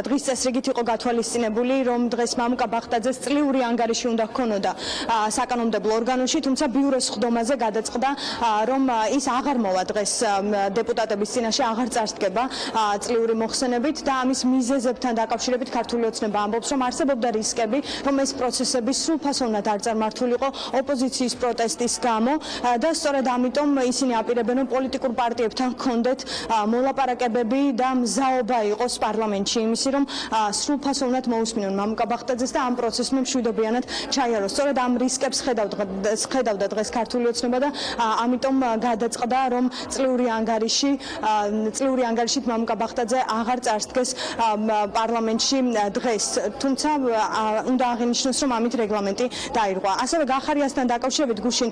დღის წესრიგით იყო გათვალისწინებული, რომ დღეს მამუკა ბახტაძეს წლიური ანგარიში უნდა ჰქონოდა საკანონმდებლო ორგანოში, თუმცა ბიუროს ხდომაზე გადაწყდა, რომ ის აღარ მოვა დღეს დეპუტატების წინაშე, აღარ წარსდგება წლიური მოხსენებით და ამის მიზეზებთან დაკავშირებით ქართული ოცნება ამბობს, რომ არსებობდა რისკები, რომ ეს პროცესები სრულფასოვნად არ წარმართულიყო ოპოზიციის პროტესტის გამო და სწორედ ამიტომ ისინი აპირებენ, რომ პოლიტიკურ პარტიებთან ჰქონდეთ მოლაპარაკებები და მზაობა იყოს პარლამენტში იმისი, რომ სრულფასოვნად მოусმინონ მამუკა ბახტაძეს და ამ პროცესმა მშვიდობიანად ჩაიაროს. სწორედ ამ რისკებს ხედავდა დღეს ქართული ოცნება და ამიტომ გადაწყდა, რომ წლიური ანგარიშით მამუკა ბახტაძე აღარ წარსდგეს პარლამენტში დღეს. თუმცა უნდა აღინიშნოს, რომ ამით რეგლამენტი დაირღვა. ასევე გახარიასთან დაკავშირებით გუშინ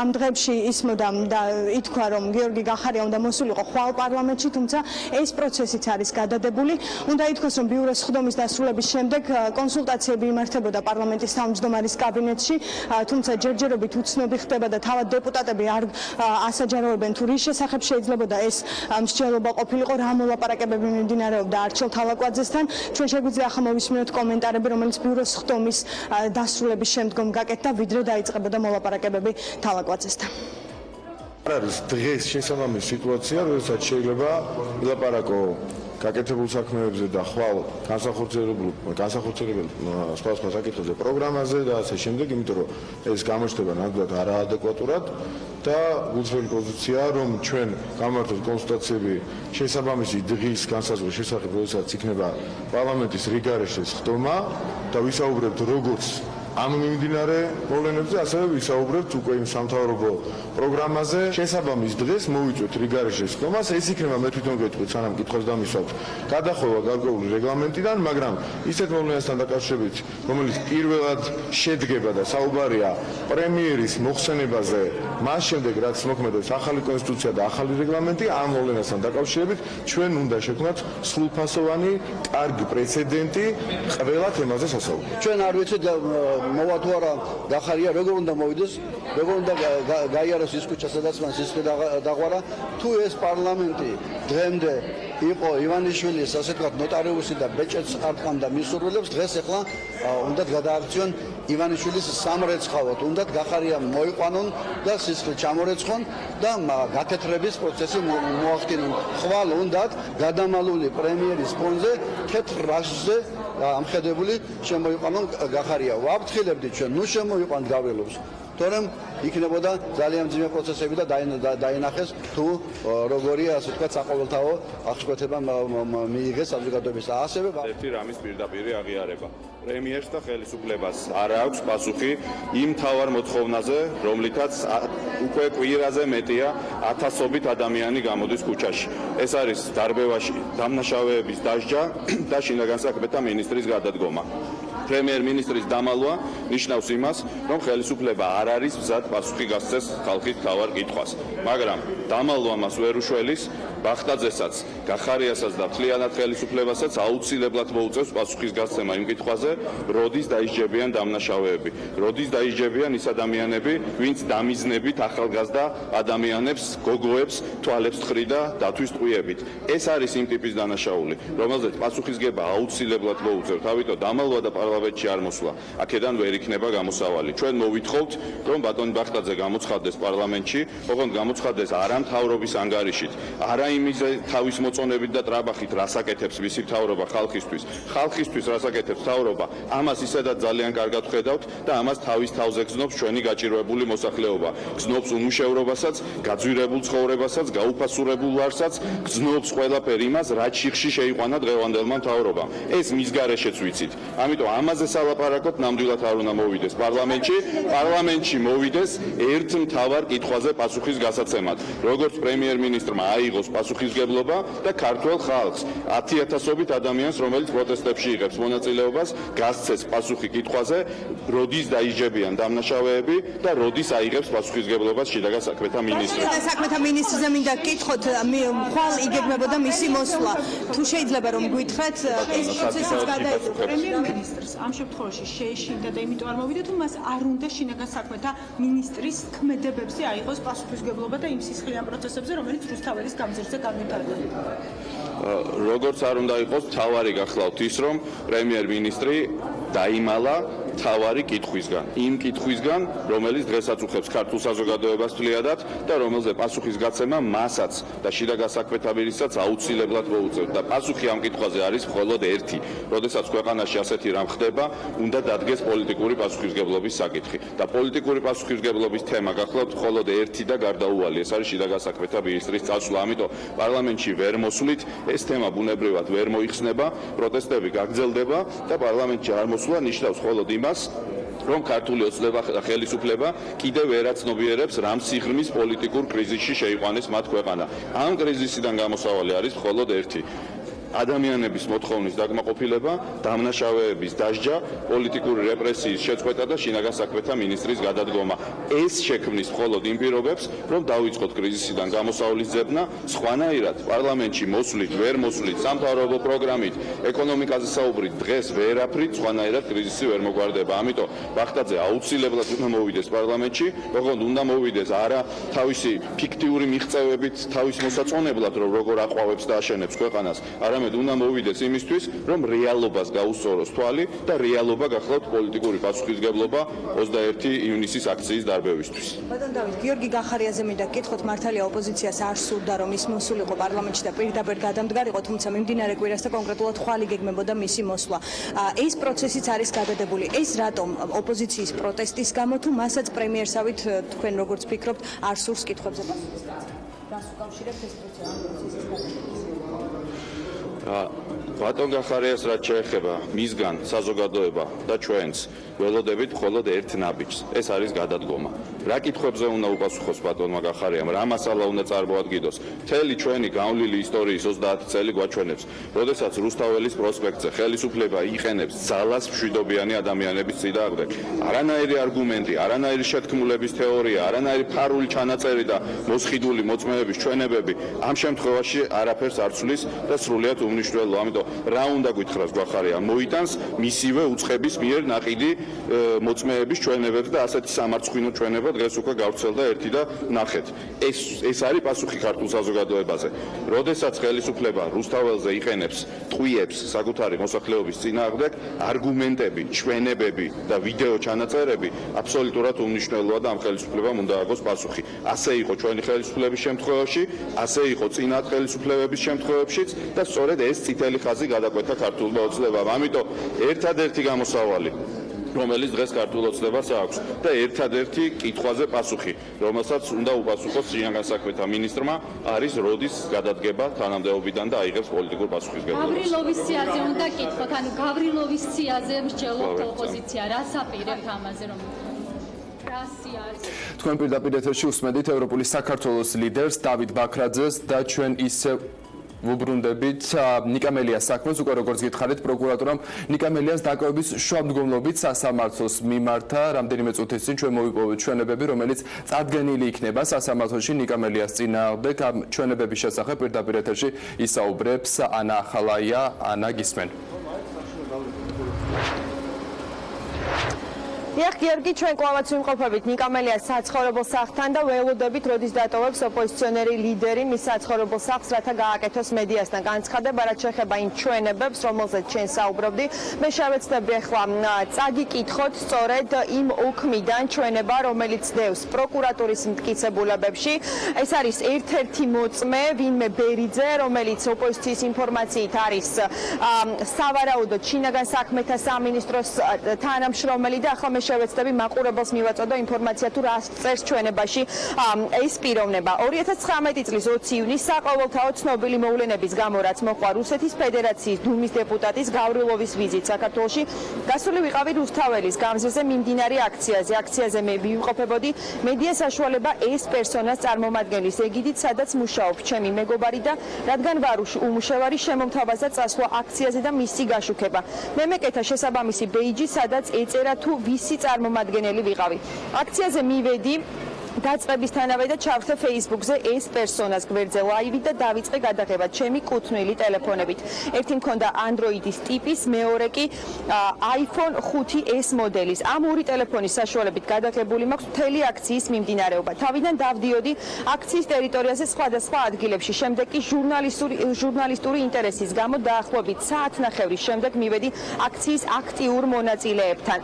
ამ დღეებში ისმოდა და ითქვა, რომ გიორგი გახარია უნდა მოსულიყო ხვალ პარლამენტში, თუმცა ეს პროცესიც არის გადადებული. უნდა ითქვას, რომ ბიუროს ხდომის დასრულების შემდეგ კონსულტაციები იმართებოდა პარლამენტის თავმჯდომარის კაბინეტში, თუმცა ჯერჯერობით უცნობი ხდება და თავად დეპუტატები არ ასაჯაროებენ თუ რის შესახებ შეიძლებოდა ეს მსჯელობა ყოფილიყო, რა მოლაპარაკებები მიმდინარეობდა არჩილ თალაკვაძესთან. ჩვენ შეგვიძლია ახლა მოვისმინოთ კომენტარები, რომელიც ბიუროს ხდომის დასრულების შემდგომ გაკეთდა, ვიდრე დაიწყებოდა მოლაპარაკებები თალაკვაძესთან. არის დღეს შესაბამისი სიტუაცია, როდესაც შეიძლება ვილაპარაკო გაკეთებულ საქმეებზე და ხვალ განსახორციელებელ სხვა საკითხებზე, პროგრამაზე და ასე შემდეგ, იმიტომ რომ ეს გამოჩნდება ნამდვილად არაადეკვატურად და გულწრფელი პოზიცია, რომ ჩვენ გამართოთ კონსულტაციები შესაბამისი დღის განსაზღვრის შესახებ, როდესაც იქნება პარლამენტის რიგარეშეს ხდომა და ვისაუბრებთ როგორც ამ მიმდინარე მოვლენებზე, ასევე ვისაუბრებთ უკვე იმ სამთავრობო პროგრამაზე. შესაბამის დღეს მოვიწვევთ რიგარეშეს ხდომას, ეს იქნება, მე თვითონ გეტყვით, სანამ კითხვას დამისვავთ, გადახვევა გარკვეული რეგლამენტიდან, მაგრამ ისეთ მოვლენასთან დაკავშირებით, რომელიც პირველად შედგება და საუბარია პრემიერის მოხსენებაზე, მას შემდეგ რაც მოქმედებს ახალი კონსტიტუცია და ახალი რეგლამენტი, ამ მოვლენასთან დაკავშირებით ჩვენ უნდა შექმნათ სრულფასოვანი, კარგი პრეცედენტი ყველა თემაზე სასაუბრად. ჩვენ არ ვიცით მოვა თუ არა გახარია, როგორ უნდა მოვიდეს, როგორ უნდა გაიაროს ის ქუჩა, სადაც მან სისხლი დაღვარა, თუ ეს პარლამენტი დღემდე იყო ივანიშვილის, ასე ვთქვათ, ნოტარიუსი და ბეჭედს არტყამდა მისურვილებს, დღეს ახლა უნდათ გადააქციონ ივანიშვილის სამრეცხავოდ, უნდათ გახარია მოიყვანონ და სისხლი ჩამორეცხონ და გაკეთრების პროცესი მოახდინონ. ხვალ უნდათ გადამალული პრემიერის ფონზე თეთრ რაშზე ამხედებული შემოიყვანონ გახარია. ვაფრთხილებდით ჩვენ, ნუ შემოიყვანთ გავრილობს. თორემ იქნებოდა ძალიან მძიმე პროცესები და დაინახეს თუ როგორია, ასე ვთქვათ, საყოველთაო აღშფოთება მიიღეს საზოგადოების. ასევე ერთი რამის პირდაპირი აღიარება. პრემიერს და ხელისუფლებას არ აქვს პასუხი იმ მთავარ მოთხოვნაზე, რომლითაც უკვე კვირაზე მეტია ათასობით ადამიანი გამოდის ქუჩაში. ეს არის დარბევაში დამნაშავეების დასჯა და შინაგან საქმეთა მინისტრის გადადგომა. პრემიერ-მინისტრის დამალვა ნიშნავს იმას, რომ ხელისუფლება არ არის მზად პასუხი გასცეს ხალხის მთავარ კითხვას. მაგრამ დამალვა მას ვერ უშველის, ბახტაძესაც, გახარიასაც და მთლიანად ხელისუფლებასაც აუცილებლად მოუწევს პასუხის გასცემა იმ კითხვაზე, როდის დაისჯებიან დამნაშავეები, როდის დაისჯებიან ის ადამიანები, ვინც დამიზნებით ახალგაზრდა ადამიანებს, გოგოებს თვალებს თხრიდა დათვის ტყვიებით. ეს არის იმ ტიპის დანაშაული, რომელზეც პასუხისგება აუცილებლად მოუწევთ. ამიტომ დამალვა და პარლამენტში არ მოსვლა აქედან ვერ იქნება გამოსავალი. ჩვენ მოვითხოვთ, რომ ბატონი ბახტაძე გამოცხადდეს პარლამენტში, ოღონდ გამოცხადდეს არა მთავრობის ანგარიშით, არა იმის თავის მოწონებით და ტრაბახით რასაკეთებს მისი მთავრობა ხალხისთვის. ხალხისთვის რასაკეთებს მთავრობა, ამას ისედაც ძალიან კარგად ხედავთ და ამას თავის თავზე გზნობს ჩვენი გაჭირვებული მოსახლეობა. გზნობს უმუშევრობასაც, გაძვირებულ ცხოვრებასაც, გაუფასურებულ ვარსაც, გზნობს ყველაფერ იმას, რაც შიხში შეიყვანა დღევანდელმა მთავრობამ. ეს მის გარეშეც ვიცით. ამიტომ ამაზე სალაპარაკოთ ნამდვილად არ უნდა მოვიდეს პარლამენტში მოვიდეს ერთ მთავარ კითხვაზე პასუხის გასაცემად. როგორც პრემიერ-მინისტრმა აიღოს პასუხისგებლობა და ქართველ ხალხს 10,000-ობით ადამიანს, რომელიც პროტესტებში იღებს მონაწილეობას, გასცეს პასუხი კითხვაზე, როდის დაისჯებიან დამნაშავეები და როდის აიღებს პასუხისგებლობას შინაგან საქმეთა მინისტრი. შინაგან საქმეთა მინისტრზე მინდა გკითხოთ, ხვალ იგეგმებოდა მისი მოსვლა. თუ შეიძლება რომ გითხრათ, ეს პროცესიც გადაიწყო. პრემიერ-მინისტრს ამ შემთხვევაში შეეშინდა და იმიტომ არ მოვიდა, თუ მას არ უნდა შინაგან საქმეთა მინისტრის ქმედებებზე აიღოს პასუხისგებლობა და იმ სისხლიან პროცესებზე, რომელიც რუსთაველის გამზირზე განვითარდება. როგორც არ უნდა იყოს, თავარი გახლავთ ის, რომ პრემიერ-მინისტრი დაიმალა თავარი კითხვისგან, იმ კითხვისგან, რომელიც დღესაც უხებს ქართულ საზოგადოებას თლიადად და რომელზე პასუხის გაცემა მასაც და შინაგან საქმეთა მინისტრსაც აუცილებლად მოუწევთ და პასუხი ამ კითხვაზე არის მხოლოდ ერთი. როდესაც ქვეყანაში ასეთი რამ ხდება, უნდა დადგეს პოლიტიკური პასუხისგებლობის საკითხი და პოლიტიკური პასუხისგებლობის თემა გახლავთ მხოლოდ ერთი და გარდაუვალი, ეს არის შინაგან საქმეთა მინისტრის წასვლა. ამიტომ პარლამენტში ვერ მოსვლით, ეს თემა ბუნებრივად ვერ მოიხსნება, პროტესტები გაგრძელდება და პარლამენტში არ მოსვლა ნიშნავს მხოლოდ იმას, რომ ქართული ოცნება და ხელისუფლება კიდევ ვერ აცნობიერებს რამ სიღრმის პოლიტიკურ კრიზისში შეიყვანეს მათ ქვეყანა. ამ კრიზისიდან გამოსავალი არის მხოლოდ ერთი. ადამიანების მოთხოვნის დაკმაყოფილება, დამნაშავეების დასჯა, პოლიტიკური რეპრესიის შეწყვეტა და შინაგან საქმეთა მინისტრის გადადგომა. ეს შექმნის მხოლოდ იმ პირობებს, რომ დავიწყოთ კრიზისიდან გამოსავლის ძებნა, სხვანაირად პარლამენტში მოსვლით, ვერ მოსვლით, სამთავრობო პროგრამით, ეკონომიკაზე საუბრით, დღეს ვერაფრით სხვანაირად კრიზისი ვერ მოგვარდება. ამიტომ ბახტაძე აუცილებლად უნდა მოვიდეს პარლამენტში, ოღონდ უნდა მოვიდეს არა თავისი ფიქტიური მიღწევებით, თავის მოსაწონებლად, რომ როგორ აყვავებს და აშენებს ქვეყანას, არამედ უნდა მოვიდეს იმისთვის, რომ რეალობას გაუსწოროს თვალი და რეალობა გახლავთ პოლიტიკური პასუხისგებლობა 21 ივნისის აქციის დარბევისთვის. ბატონ დავით, გიორგი გახარიაზე მინდა გკითხოთ, მართალია ოპოზიციას არ სურდა, რომ ის მოსულიყო პარლამენტში და პირდაპირ გადამდგარიყო, თუმცა მიმდინარე კვირას და კონკრეტულად ხვალ იგეგმებოდა მისი მოსვლა. ეს პროცესიც არის გადადებული. ეს რატომ ოპოზიციის პროტესტის გამო თუ მასაც პრემიერსავით თქვენ როგორც ფიქრობთ, არ სურს კითხვებზე პასუხის გაცემა? რას უკავშირებთ ეს პროცესი? ბატონ გახარიას რაც შეეხება მისგან საზოგადოება და ჩვენს ველოდებით მხოლოდ ერთ ნაბიჯს. ეს არის გადადგომა. რა კითხვებზე უნდა უპასუხოს ბატონმა გახარიამ, რა მასალა უნდა წარმოადგინოს? მთელი ჩვენი გავლილი ისტორიის 30 წელი გვაჩვენებს, როდესაც რუსთაველის პროსპექტზე ხელისუფლება იყენებს ძალას მშვიდობიანი ადამიანების წინააღმდეგ. არანაირი არგუმენტი, არანაირი შეთქმულების თეორია, არანაირი ფარული ჩანაწერი და მოსყიდული მოწმეების ჩვენებები ამ შემთხვევაში არაფერს არ ცვლის და სრულიად უმნიშვნელოა. ამიტომ რა უნდა გითხრას გვახარია? მოიტანს მისივე უცხების მიერ ნაყიდი მოწმეების ჩვენებებს და ასეთი სამარცხვინო ჩვენება დღეს უკვე გავრცელდა ერთი და ნახეთ. ეს არის პასუხი ქართულ საზოგადოებაზე. როდესაც ხელისუფლება რუსთაველზე იყენებს ტყვიებს საკუთარი მოსახლეობის წინააღმდეგ, არგუმენტები, ჩვენებები და ვიდეო ჩანაწერები აბსოლუტურად უმნიშვნელოა და ამ ხელისუფლებამ უნდა აგოს პასუხი. ასე იყო ჩვენი ხელისუფლების შემთხვევაში, ასე იყო წინა ხელისუფლებების შემთხვევებშიც და სწორედ ეს წითელი ხაზი გადაკვეთა ქართულმა ოცნებამ. ამიტომ ერთადერთი გამოსავალი, რომელიც დღეს ქართულ ოცნებას აქვს და ერთადერთი კითხვაზე პასუხი, რომელსაც უნდა უპასუხოს შინაგან საქმეთა მინისტრმა, არის როდის გადადგება თანამდებობიდან და აიღებს პოლიტიკურ პასუხისმგებლობას. გავრილოვის სიაზე უნდა კითხოთ, ანუ გავრილოვის სიაზე მსჯელობთ ოპოზიცია, რას აპირებთ ამაზე რომ თქვენ პირდაპირ ეთერში უსმენთ ევროპული საქართველოს ლიდერს დავით ბაქრაძეს და ჩვენ ისევ ვუბრუნდებით ნიკამელიას საქმეს უკვე როგორც გითხარით პროკურატურამ ნიკამელიას დაკავების შუამდგომლობით სასამართლოს მიმართა რამდენიმე წუთის წინ ჩვენ მოვიპოვეთ ჩვენებები რომელიც წარდგენილი იქნება სასამართლოში ნიკამელიას წინააღმდეგ ამ ჩვენებების შესახებ პირდაპირ ეთერში ისაუბრებს ანა ახალაია ანა გისმენ დიახ, გიორგი, ჩვენ კვლავაც ვიმყოფებით ნიკამელიას საცხოვრებელ სახლთან და ველოდებით, როდის დატოვებს ოპოზიციონერი ლიდერი მის საცხოვრებელ სახლს, რათა გააკეთოს მედიასთან განცხადება, რაც შეეხება იმ ჩვენებებს, რომელზეც ჩვენ საუბრობდი. მე შევეცდები ახლა წაგიკითხოთ სწორედ იმ ოქმიდან ჩვენება, რომელიც დევს პროკურატურის მტკიცებულებებში. ეს არის ერთ-ერთი მოწმე, ვინმე ბერიძე, რომელიც ოპოზიციის ინფორმაციით არის სავარაუდოდ შინაგან საქმეთა სამინისტროს თანამშრომელი და ახლა მე შევეცდები მაყურებელს მივაწოდო ინფორმაცია თუ რას წერს ჩვენებაში ეს პიროვნება. 2019 წლის 20 ივნისს საყოველთაო ცნობილი მოვლენების გამო რაც მოყვა რუსეთის ფედერაციის დუმის დეპუტატის გავრილოვის ვიზით საქართველოში, გასული ვიყავი რუსთაველის გამზირზე მიმდინარე აქციაზე. აქციაზე მე ვიმყოფებოდი მედია საშუალება ეს პერსონას წარმომადგენლის ეგიდით, სადაც მუშაობს ჩემი მეგობარი და რადგან ვარ უმუშევარი შემომთავაზა წასვლა აქციაზე და მისი გაშუქება. მე მეკეთა შესაბამისი ბეიჯი, სადაც ეწერა თუ ვისი წარმომადგენელი ვიყავი. აქციაზე მივედი დაწყებისთანავე და ჩავხდე Facebook-ზე ეს პერსონას გვერდზე ლაივით და დავიწყე გადაღება ჩემი კუთვნილი ტელეფონებით. ერთი მქონდა Android-ის ტიპის, მეორე კი iPhone 5S მოდელის. ამ ორი ტელეფონის საშუალებით გადაღებული მაქვს მთელი აქციის მიმდინარეობა. თავიდან დავდიოდი აქციის ტერიტორიაზე სხვადასხვა ადგილებში. შემდეგ კი ჟურნალისტური ინტერესის გამო დაახლოებით საათნახევრის შემდეგ მივედი აქციის აქტიურ მონაწილეებთან.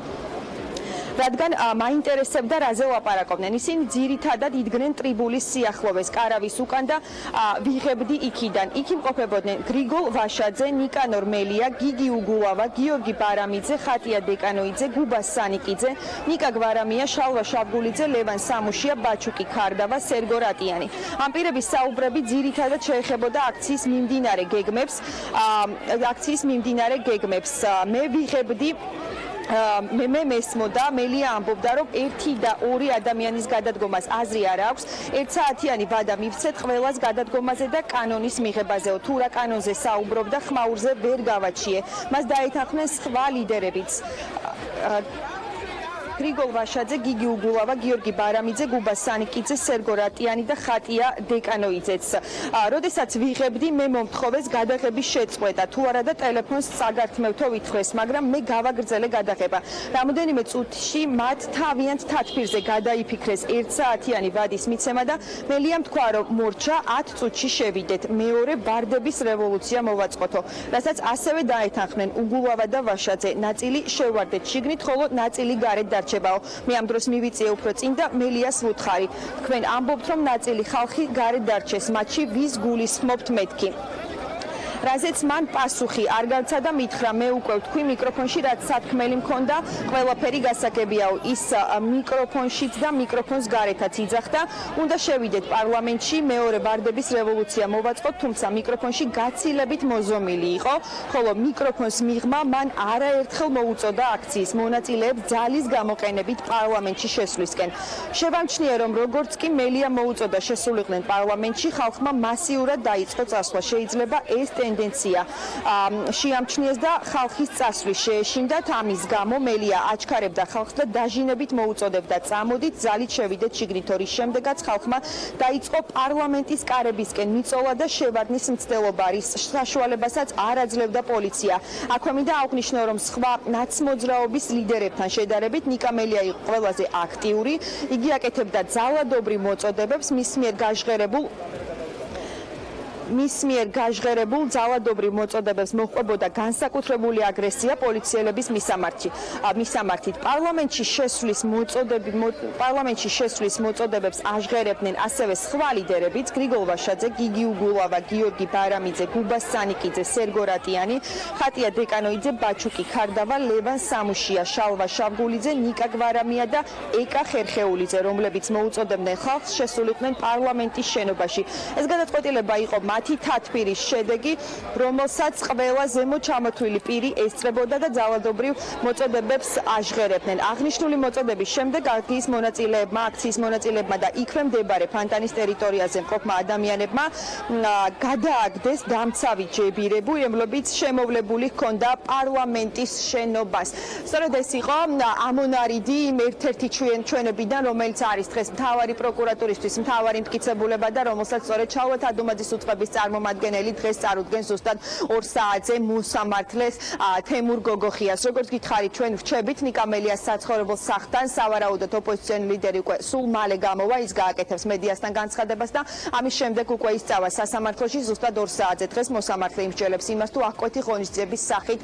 რადგან მაინტერესებდა რაზე ლაპარაკობდნენ. ისინი ძირითადად იდგნენ ტრიბულის სიახლოვეს, კარავის უკან და ვიღებდი იქიდან. იქ იმყოფებოდნენ გრიგოლ ვაშაძე, ნიკანორ მელია, გიგი უგულავა, გიორგი ბარამიძე, ხატია დეკანოიძე, გუბა სანიკიძე, ნიკა გვარამია, შალვა შაბგულიძე, ლევან სამუშია, ბაჩუკი ქარდავა, სერგო რატიანი. ამ პირების საუბრები ძირითადად შეეხებოდა აქციის მიმდინარე გეგმებს. მე ვიღებდი მე მესმოდა, მელია ამბობდა, რომ 1 და 2 ადამიანის გადადგომას აზრი არ აქვს. 1 საათიანი ვადა მივცეთ ყველას გადადგომაზე და კანონის მიღებაზეო. თუ რა კანონზე საუბრობდა, ხმაურზე ვერ გავაჩიე. მას დაეთანხმნენ სხვა ლიდერებიც. გრიგოლ ვაშაძე, გიგი უგულავა, გიორგი ბარამიძე, გუბა სანიკიძე, სერგო რატიანი და ხატია დეკანოიძეც. როდესაც ვიღებდი, მე მომთხოვეს გადაღების შეწყვეტა. თუ არა და ტელეფონს წაგართმევთო ვითხრეს, მაგრამ მე გავაგრძელე გადაღება. რამოდენიმე წუთში მათ თავიანთ თათბირზე გადაიფიქრეს 1 საათიანი ვადის მიცემა და მელიამ თქვა, რომ მორჩა 10 წუთში შევიდეთ. მეორე ბარდების რევოლუცია მოვაწყოთო. რასაც ასევე დაეთანხმნენ უგულავა და ვაშაძე. ნაწილი შევვარდეთ შიგნით, ხოლო ნაწილი გარეთ მე ამ დროს მივიწიე უფრო წინ და მელიას ვუთხარი. თქვენ ამბობთ, რომ ნაწილი ხალხი გარეთ დარჩეს, მათში ვის გულისხმობთ მეთქი. რაზეც მან პასუხი არ განცა და მითხრა, მე უკვე ვთქვი მიკროფონში, რაც სათქმელი მქონდა, ყველაფერი გასაგებიაო. ის მიკროფონშიც და მიკროფონს გარეთაც იძახდა. უნდა შევიდეთ პარლამენტში, მეორე ბარდების რევოლუცია მოვაწყოთ, თუმცა მიკროფონში გაცილებით მოზომილი იყო, ხოლო მიკროფონს მიღმა მან არაერთხელ მოუწოდა აქციის მონაწილეებს ძალის გამოყენებით პარლამენტში შესვლისკენ. შევამჩნიე, რომ როგორც კი მელია მოუწოდა შესულიყვნენ პარლამენტში, ხალხმა მასიურად დაიწყო წასვლა. შეიძლება ეს ტენდენცია შეამჩნიეს და ხალხის წასვლის შეეშინდათ. ამის გამო მელია აჩქარებდა ხალხს და დაჟინებით მოუწოდებდა წამოდით, ძალით შევიდეთ შიგნით. ორის შემდეგაც ხალხმა დაიწყო პარლამენტის კარებისკენ მიწოლა და შევარდნის მცდელობა, რის საშუალებასაც არ აძლევდა პოლიცია. აქვე მინდა აღვნიშნო, რომ სხვა ნაცმოძრაობის ლიდერებთან შედარებით ნიკამელია იყო ყველაზე აქტიური. იგი აკეთებდა ძალადობრივ მოწოდებებს მის მიერ გაჟღერებულ ძალადობრივ მოწოდებებს მოჰყვებოდა განსაკუთრებული აგრესია პოლიციელების მისამართით. პარლამენტში შესვლის მოწოდებებს აჟღერებდნენ ასევე სხვა ლიდერებიც, გრიგოლ ვაშაძე, გიგი უგულავა, გიორგი ბარამიძე, გუბა სანიკიძე, სერგო რატიანი, ხატია დეკანოიძე, ბაჩუკი ქარდავა, ლევან სამუშია, შალვა შაბგულიძე, ნიკა გვარამია და ეკა ხერხეულიძე, რომლებიც მოუწოდებდნენ ხალხს შესულიყვნენ პარლამენტის შენობაში. ეს გადაწყვეტილება იყო მათ მათი თათბირის შედეგი, რომელსაც ყველა ზემოთ ჩამოთვლილი პირი ესწრებოდა და ძალადობრივ მოწოდებებს აჟღერებდნენ. აღნიშნული მოწოდების შემდეგ აქციის მონაწილეებმა და იქვე მდებარე ფანტანის ტერიტორიაზე მყოფმა ადამიანებმა გადააგდეს დამცავი ჯებირები, რომლებიც შემოვლებული ჰქონდა პარლამენტის შენობას. სწორედ ეს იყო ამონარიდი იმ ერთ-ერთი ჩვენებიდან, რომელიც არის დღეს მთავარი პროკურატურისთვის მთავარი მტკიცებულება და რომელსაც სწორედ ჩალვა თადუმაძის უწყების წარმომადგენელი დღეს წარუდგენს ზუსტად 2 საათზე მოსამართლეს თემურ გოგოხიას. როგორც გითხარით, ჩვენ ვრჩებით ნიკამელიას საცხოვრებელ სახლთან, სავარაუდოდ ოპოზიციონერი ლიდერი უკვე სულ მალე გამოვა, ის გააკეთებს მედიასთან განცხადებას და ამის შემდეგ უკვე ისწავა სასამართლოში ზუსტად 2 საათზე. დღეს მოსამართლე იმსჯელებს იმას, თუ აღკვეთი ღონისძიების სახით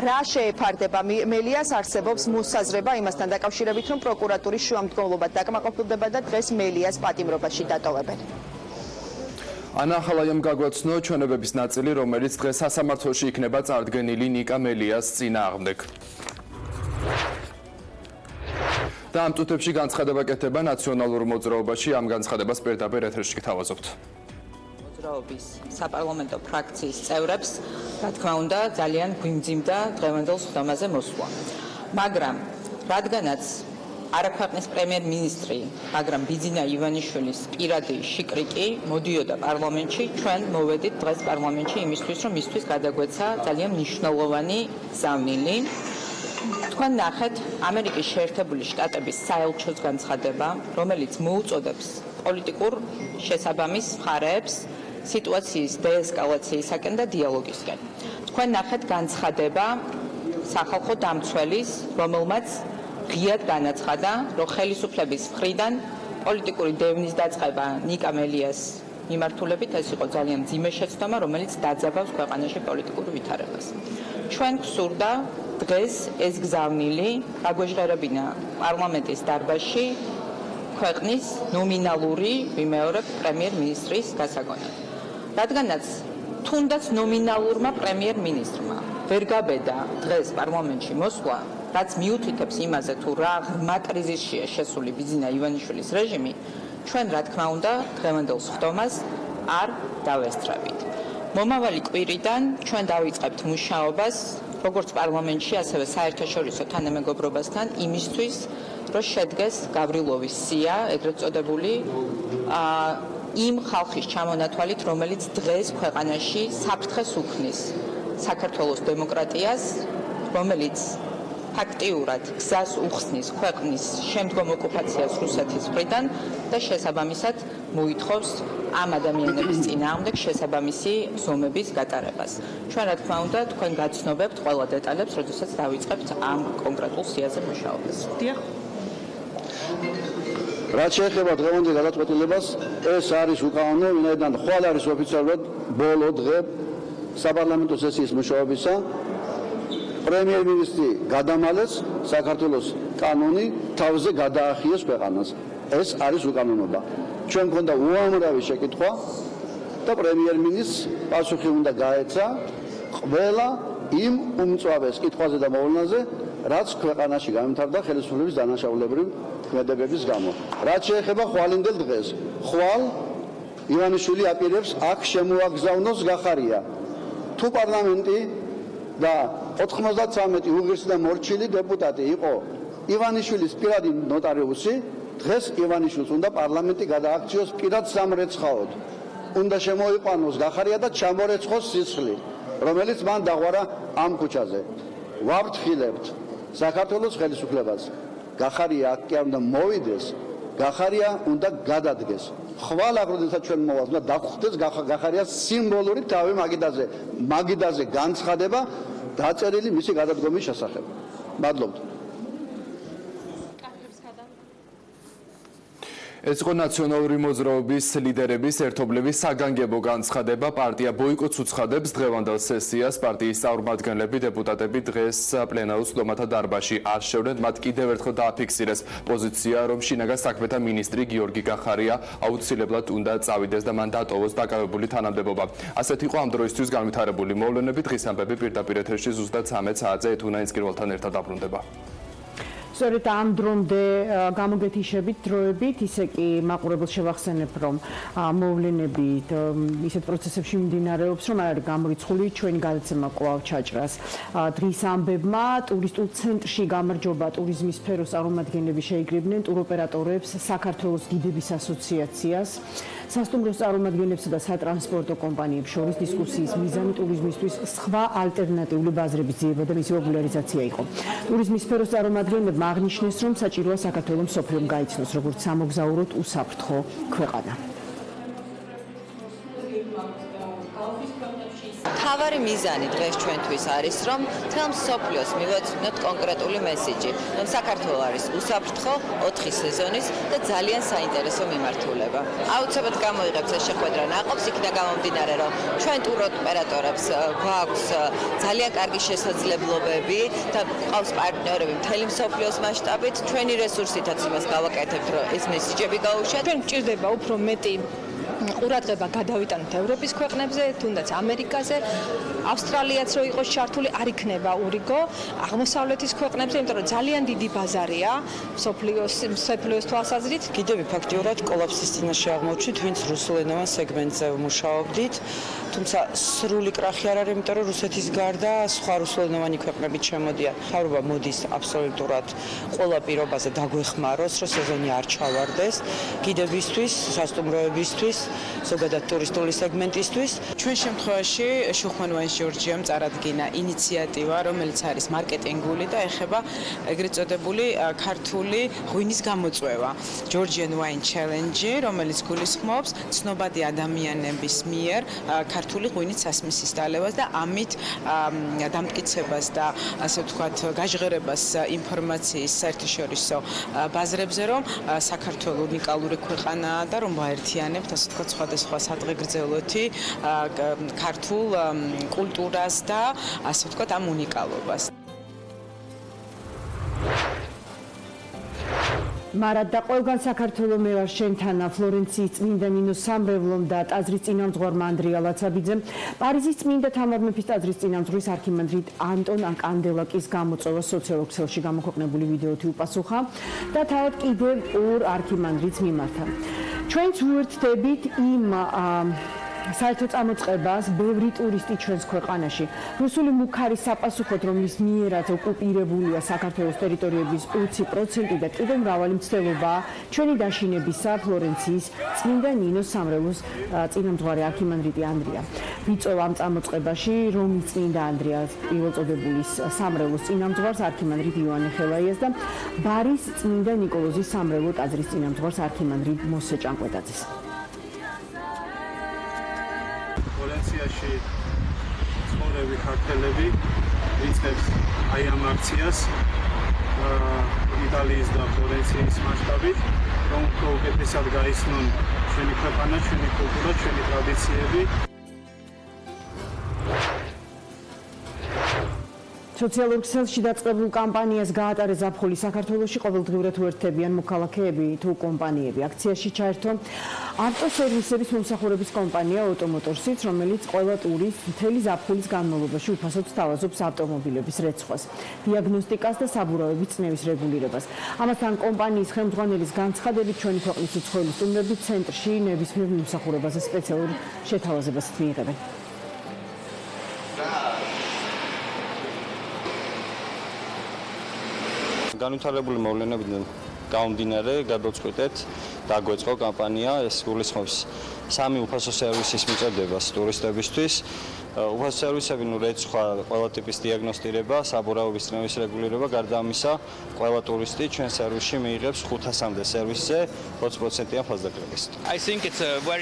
რა შეეფარდება მელიას, არსებობს მოსაზრება იმასთან დაკავშირებით, რომ პროკურატურის შუამდგომლობა დაკმაყოფილდება და დღეს მელიას პატიმრობაში დატოვებენ. ანა ხალაიამ გაგვაცნო ჩვენებების ნაწილი, რომელიც დღეს სასამართლოში იქნება წარდგენილი ნიკა მელიას წინააღმდეგ. და ამ წუთებში განცხადება კეთდება ნაციონალურ მოძრაობაში, ამ განცხადებას პირდაპირ ეთერში გთავაზობთ. მოძრაობის საპარლამენტო ფრაქციის წევრებს, რა თქმა უნდა, ძალიან გვიმძიმდა დღევანდელ სხდომაზე მოსვლა. მაგრამ რადგანაც არაქვეყნის პრემიერ-მინისტრი, მაგრამ ბიძინა ივანიშვილის პირადი შიკრიკი მოდიოდა პარლამენტში, ჩვენ მოვედით დღეს პარლამენტში იმისთვის, რომ მისთვის გადაგვეცა ძალიან მნიშვნელოვანი ზავნილი. თქვენ ნახეთ ამერიკის შეერთებული შტატების საელჩოს განცხადება, რომელიც მოუწოდებს პოლიტიკურ შესაბამის მხარეებს სიტუაციის დეესკალაციისაკენ და დიალოგისკენ. თქვენ ნახეთ განცხადება სახალხო დამცველის, რომელმაც ღიად განაცხადა, რომ ხელისუფლების მხრიდან პოლიტიკური დევნის დაწყება ნიკა მელიას მიმართულებით ეს იყო ძალიან მძიმე შეცდომა, რომელიც დაძაბავს ქვეყანაში პოლიტიკურ ვითარებას. ჩვენ გვსურდა დღეს ეს გზავნილი გაგვეჟღერებინა პარლამენტის დარბაზში ქვეყნის ნომინალური, ვიმეორებ, პრემიერ-მინისტრის გასაგონად. რადგანაც თუნდაც ნომინალურმა პრემიერ-მინისტრმა ვერ გაბედა დღეს პარლამენტში მოსვლა, რაც მიუთითებს იმაზე, თუ რა ღრმა კრიზისშია შესული ბიძინა ივანიშვილის რეჟიმი, ჩვენ რა თქმა უნდა დღევანდელ სხდომას არ დავესწრებით. მომავალი კვირიდან ჩვენ დავიწყებთ მუშაობას როგორც პარლამენტში, ასევე საერთაშორისო თანამეგობრობასთან იმისთვის, რომ შედგეს გავრილოვის სია, ეგრეთ წოდებული, იმ ხალხის ჩამონათვალით, რომელიც დღეს ქვეყანაში საფრთხეს უქმნის საქართველოს დემოკრატიას, რომელიც ფაქტიურად გზას უხსნის ქვეყნის შემდგომ ოკუპაციას რუსეთის მხრიდან და შესაბამისად მოითხოვს ამ ადამიანების წინააღმდეგ შესაბამისი ზომების გატარებას. ჩვენ რა თქმა უნდა თქვენ გაცნობებთ ყველა დეტალებს, როდესაც დავიწყებთ ამ კონკრეტულ სიაზე მუშაობას. დიახ. რაც შეეხება დღევანდელ გადაწყვეტილებას, ეს არის უკანონო, ვინაიდან ხვალ არის ოფიციალურად ბოლო დღე საპარლამენტო სესიის მუშაობისა. პრემიერ-მინისტრი გადამალეს საქართველოს კანონი თავზე გადაახიეს ქვეყანას. ეს არის უკანონობა. ჩვენ მქონდა უამრავი შეკითხვა და პრემიერ-მინისტრს პასუხი უნდა გაეცა ყველა იმ უმწვავეს კითხვაზე და მოვლენაზე, რაც ქვეყანაში გამიმთავრდა ხელისუფლების დანაშაულებრივი ქმედებების გამო. რაც შეეხება ხვალინდელ დღეს, ხვალ ივანიშვილი აპირებს აქ შემოაგზავნოს გახარია. თუ პარლამენტი და 93 უღირსი და მორჩილი დეპუტატი იყო ივანიშვილის პირადი ნოტარიუსი, დღეს ივანიშვილს უნდა პარლამენტი გადააქციოს პირად სამრეცხაოდ. უნდა შემოიყვანოს გახარია და ჩამორეცხოს სისხლი, რომელიც მან დაღვარა ამ ქუჩაზე. ვაფრთხილებთ საქართველოს ხელისუფლებას. გახარია აქ კი არ უნდა მოვიდეს, გახარია უნდა გადადგეს. ხვალ აღროდესაც ჩვენ მოვას, უნდა დაგხვდეს გახარიას სიმბოლური თავი მაგიდაზე განცხადება დაწერილი მისი გადადგომის შესახებ. მადლობთ. ეს იყო ნაციონალური მოძრაობის ლიდერების ერთობლივი საგანგებო განცხადება. პარტია ბოიკოტს უცხადებს დღევანდელ სესიას. პარტიის წარმომადგენლები, დეპუტატები დღეს პლენარულ სხდომათა დარბაზში არ შევლენ. მათ კიდევ ერთხელ დააფიქსირეს პოზიცია, რომ შინაგან საქმეთა მინისტრი გიორგი გახარია აუცილებლად უნდა წავიდეს და მან დატოვოს დაკავებული თანამდებობა. ასეთ იყო ამ დროისთვის განვითარებული მოვლენები. დღის ამბები პირდაპირ ეთერში ზუსტად 13 საათზე ეთუნა ინსკრივალთან ერთად დაბრუნდება. სწორედ ამ დრომდე გამოგეთიშებით დროებით, ისე კი მაყურებელს შევახსენებ, რომ მოვლენები ისეთ პროცესებში მიმდინარეობს, რომ არ არის გამორიცხული ჩვენი გადაცემა კვლავ ჩაჭრას. დღის ამბებმა ტურისტულ ცენტრში გამარჯობა ტურიზმის სფეროს წარმომადგენლები შეიკრიბნენ ტუროპერატორებს, საქართველოს გიდების ასოციაციას, სასტუმროს წარმომადგენლებსა და სატრანსპორტო კომპანიებს შორის დისკუსიის მიზანი ტურიზმისთვის სხვა ალტერნატიული ბაზრების ძიება და მისი პოპულარიზაცია იყო. ტურიზმის სფეროს წარმომადგენლებმა აღნიშნეს, რომ საჭიროა საქართველოს მსოფლიომ გაიცნოს, როგორც სამოგზაუროდ უსაფრთხო ქვეყანა. მთავარი მიზანი დღეს ჩვენთვის არის, რომ მთელ მსოფლიოს მივაცნოთ კონკრეტული მესიჯი, რომ საქართველო არის უსაფრთხო 4 სეზონის და ძალიან საინტერესო მიმართულება. აუცილებლად გამოიღებს ეს შეხვედრა ნაყოფს, იქიდან გამომდინარე, რომ ჩვენ ტუროპერატორებს გვაქვს ძალიან კარგი შესაძლებლობები და ყავს პარტნიორები მთელი მსოფლიოს მასშტაბით, ჩვენი რესურსითაც იმას გავაკეთებთ, რომ ეს მესიჯები გაუშვათ. ჩვენ გვჭირდება უფრო მეტი ყურადღება გადავიტანოთ ევროპის ქვეყნებზე, თუნდაც ამერიკაზე, ავსტრალიაც რო იყოს ჩართული, არ იქნება ურიგო აღმოსავლეთის ქვეყნებზე, იმიტომ რომ ძალიან დიდი ბაზარია მსოფლიოს თვალსაზრით. გიდები ფაქტიურად კოლაფსის წინაშე აღმოჩნდით, ვინც რუსულენოვან სეგმენტზე მუშაობდით, თუმცა სრული კრახი არ არის, იმიტომ რომ რუსეთის გარდა სხვა რუსულენოვანი ქვეყნები შემოდიან. მთავრობა მოდის აბსოლუტურად ყველა პირობაზე დაგვეხმაროს, რომ სეზონი არ ჩავარდეს გიდებისთვის, სასტუმროებისთვის, ზოგადად ტურისტული სეგმენტისთვის. ჩვენ შემთხვევაში შუხმანვაის ჯორჯიამ წარადგინა ინიციატივა, რომელიც არის მარკეტინგული და ეხება ეგრეთ წოდებული ქართული ღვინის გამოწვევა. Georgian Wine Challenge, რომელიც გულისხმობს ცნობადი ადამიანების მიერ ქართული ღვინის სასმისის დალევას და ამით დამტკიცებას და ასე ვთქვათ გაჟღერებას ინფორმაციის საერთაშორისო ბაზრებზე, რომ საქართველო უნიკალური ქვეყანაა და რომ ვაერთიანებთ ასე ვთქვათ სხვადასხვა სადღეგრძელოთი ქართულ კულტურას და ასე ვთქვათ ამ უნიკალობას. მარად და ყველგან საქართველოს მე ვარ შენთანა ფლორენციის წმინდა ნინოს სამრევლომ და ტაძრის წინამძღვარმა ანდრია ლაცაბიძემ პარიზის წმინდა თამარ მეფის ტაძრის წინამძღვრის არქიმანდრიტ ანტონ კანდელაკის გამოწვევა სოციალურ ქსელში გამოქვეყნებული ვიდეოთი უპასუხა და თავად კიდევ ორ არქიმანდრიტს მიმართა. ჩვენც უერთდებით იმ საერთო წამოწყებას ბევრი ტურისტი ჩვენს ქვეყანაში. რუსული მუქარის საპასუხოდ, რომ მის მიერაც ოკუპირებულია საქართველოს ტერიტორიების 20% და კიდევ მრავალი მცდელობაა ჩვენი დაშინებისა ფლორენციის წმინდა ნინოს სამრევლოს წინამძღვარი არქიმანდრიტი ანდრია. ვიწვევ ამ წამოწყებაში რომის წმინდა ანდრიას პირველწოდებულის სამრევლოს წინამძღვარს არქიმანდრიტ იოანე ხელაიას და ბარის წმინდა ნიკოლოზის სამრევლო ტაძრის წინამძღვარს არქიმანდრიტ მოსე ჭანკვეტაძეს. ფლორენციაში ცხოვრები ქართველები იწყებს აი ამ აქციას იტალიის და ფლორენციის მასშტაბით, რომ უკეთესად გაიცნონ ჩვენი ქვეყანა, ჩვენი კულტურა, ჩვენი ტრადიციები. სოციალურ ქსელში დაწყებულ კამპანიას გაატარეს ზაფხული საქართველოში ყოველდღიურად უერთდებიან მოქალაქეები თუ კომპანიები. აქციაში ჩაერთო ავტოსერვისების მომსახურების კომპანია ოტომოტორსიც, რომელიც ყველა ტურისტს მთელი ზაფხულის განმავლობაში უფასოდ სთავაზობს ავტომობილების რეცხვას, დიაგნოსტიკას და საბურავების წნევის რეგულირებას. ამასთან კომპანიის ხელმძღვანელის განცხადებით ჩვენი ქვეყნის უცხოელი სტუმრები ცენტრში ნებისმიერ მომსახურებაზე სპეციალურ შეთავაზებას მიიღებენ. განვითარებული მოვლენებიდან გამომდინარე გადავწყვიტეთ დაგვეწყო კამპანია, ეს გულისხმობს 3 უფასო სერვისის მიწოდებას ტურისტებისთვის. უფასო სერვისები რეცხვა, ყველა ტიპის დიაგნოსტირება, საბურავების წნევის რეგულირება, გარდა ამისა, ყველა ტურისტი ჩვენ სერვისში მიიღებს 500-მდე სერვისზე 20%-იან ფასდაკლებით.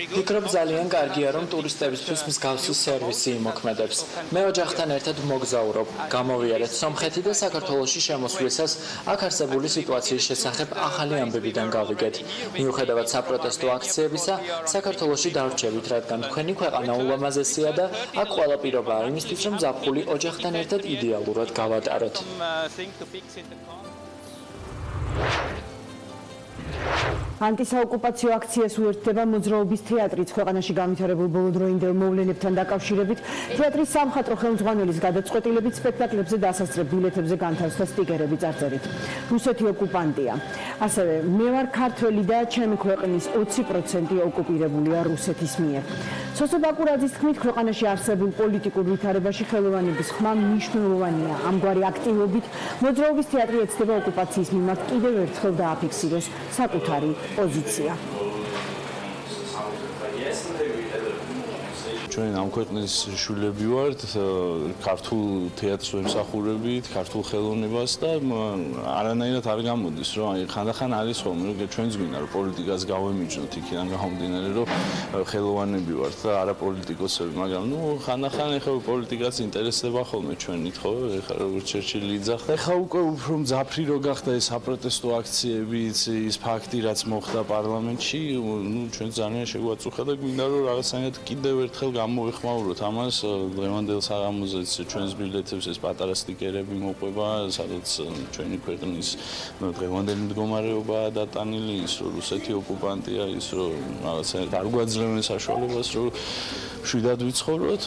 ვფიქრობ ძალიან კარგია, რომ ტურისტებისთვის მსგავსი სერვისი იმოქმედებს. მე ოჯახთან ერთად მოგზაურობ, გამოვიარეთ სომხეთი და საქართველოში შემოსვლისას აქ არსებული სიტუაციის შესახებ ახალი ამბებიდან გავიგეთ. მიუხედავად საპროტესტო აქციებისა, საქართველოში დავრჩებით, რადგან თქვენი ქვეყანა ულამაზესია და აქ ყველა პირობაა იმისთვის, რომ ზაფხული ოჯახთან ერთად იდეალურად გავატაროთ. ანტისაოკუპაციო აქციას უერთდება მოძრაობის თეატრიც ქვეყანაში განვითარებულ ბოლოდროინდელ მოვლენებთან დაკავშირებით. თეატრის სამხატვრო ხელმძღვანელის გადაწყვეტილებით სპექტაკლებზე დასასწრებ ბილეთებზე განთავსდა სტიკერები წარწერით. რუსეთი ოკუპანტია. ასევე მე ვარ ქართველი და ჩემი ქვეყნის 20% ოკუპირებულია რუსეთის მიერ. სოსო ბაკურაძის თქმით, ქვეყანაში არსებულ პოლიტიკურ ვითარებაში ხელოვანების ხმა მნიშვნელოვანია. ამგვარი აქტივობით მოძრაობის თეატრი ეცდება ოკუპაციის მიმართ კიდევ ერთხელ დააფიქსიროს საკუთარი პოზიცია. ჩვენ ამ ქვეყნის შვილები ვართ, ქართულ თეატრს ვემსახურებით, ქართულ ხელოვნებას და არანაირად არ გამოდის, რომ აი ხანდახან არის ხოლმე, რომ ჩვენც გვინდა რომ პოლიტიკას გავემიჯნოთ იქიდან გამომდინარე, რომ ხელოვანები ვართ და არა პოლიტიკოსები, მაგრამ ნუ ხანდახან ეხლა პოლიტიკაც ინტერესდება ხოლმე ჩვენით, ხო? ეხლა როგორც ჩერჩილი იძახდა, ეხლა უკვე უფრო მძაფრი რო გახდა ეს საპროტესტო აქციებიც, ის ფაქტი რაც მოხდა პარლამენტში, ნუ ჩვენ ძალიან შეგვაწუხა და გვინდა რომ რაღაცნაირად კიდევ ერთხელ მოვიხმაუროთ ამას დღევანდელ საღამოზეც ჩვენს ბილეთებს ეს პატარა სტიკერები მოყვება, სადაც ჩვენი ქვეყნის დღევანდელი მდგომარეობაა დატანილი, ის რომ რუსეთი ოკუპანტია, ის რომ რაღაცა არ გვაძლევენ საშუალებას რომ შვიდად ვიცხოვროთ.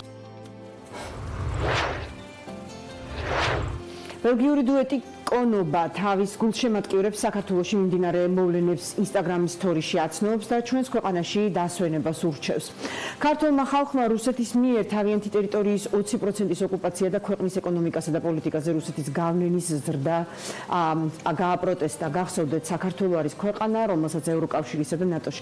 ბელგიური დუეტი კონობა თავის გულშემატკივრებს საქართველოში მიმდინარე მოვლენებს ინსტაგრამის სტორიში აცნობს და ჩვენს ქვეყანაში დასვენებას ურჩევს. ქართულმა ხალხმა რუსეთის მიერ თავიანთი ტერიტორიის 20%-ის ოკუპაცია და ქვეყნის ეკონომიკასა და პოლიტიკაზე რუსეთის გავლენის ზრდა გააპროტესტა. გახსოვდეთ, საქართველო არის ქვეყანა, რომელსაც ევროკავშირისა და ნატოში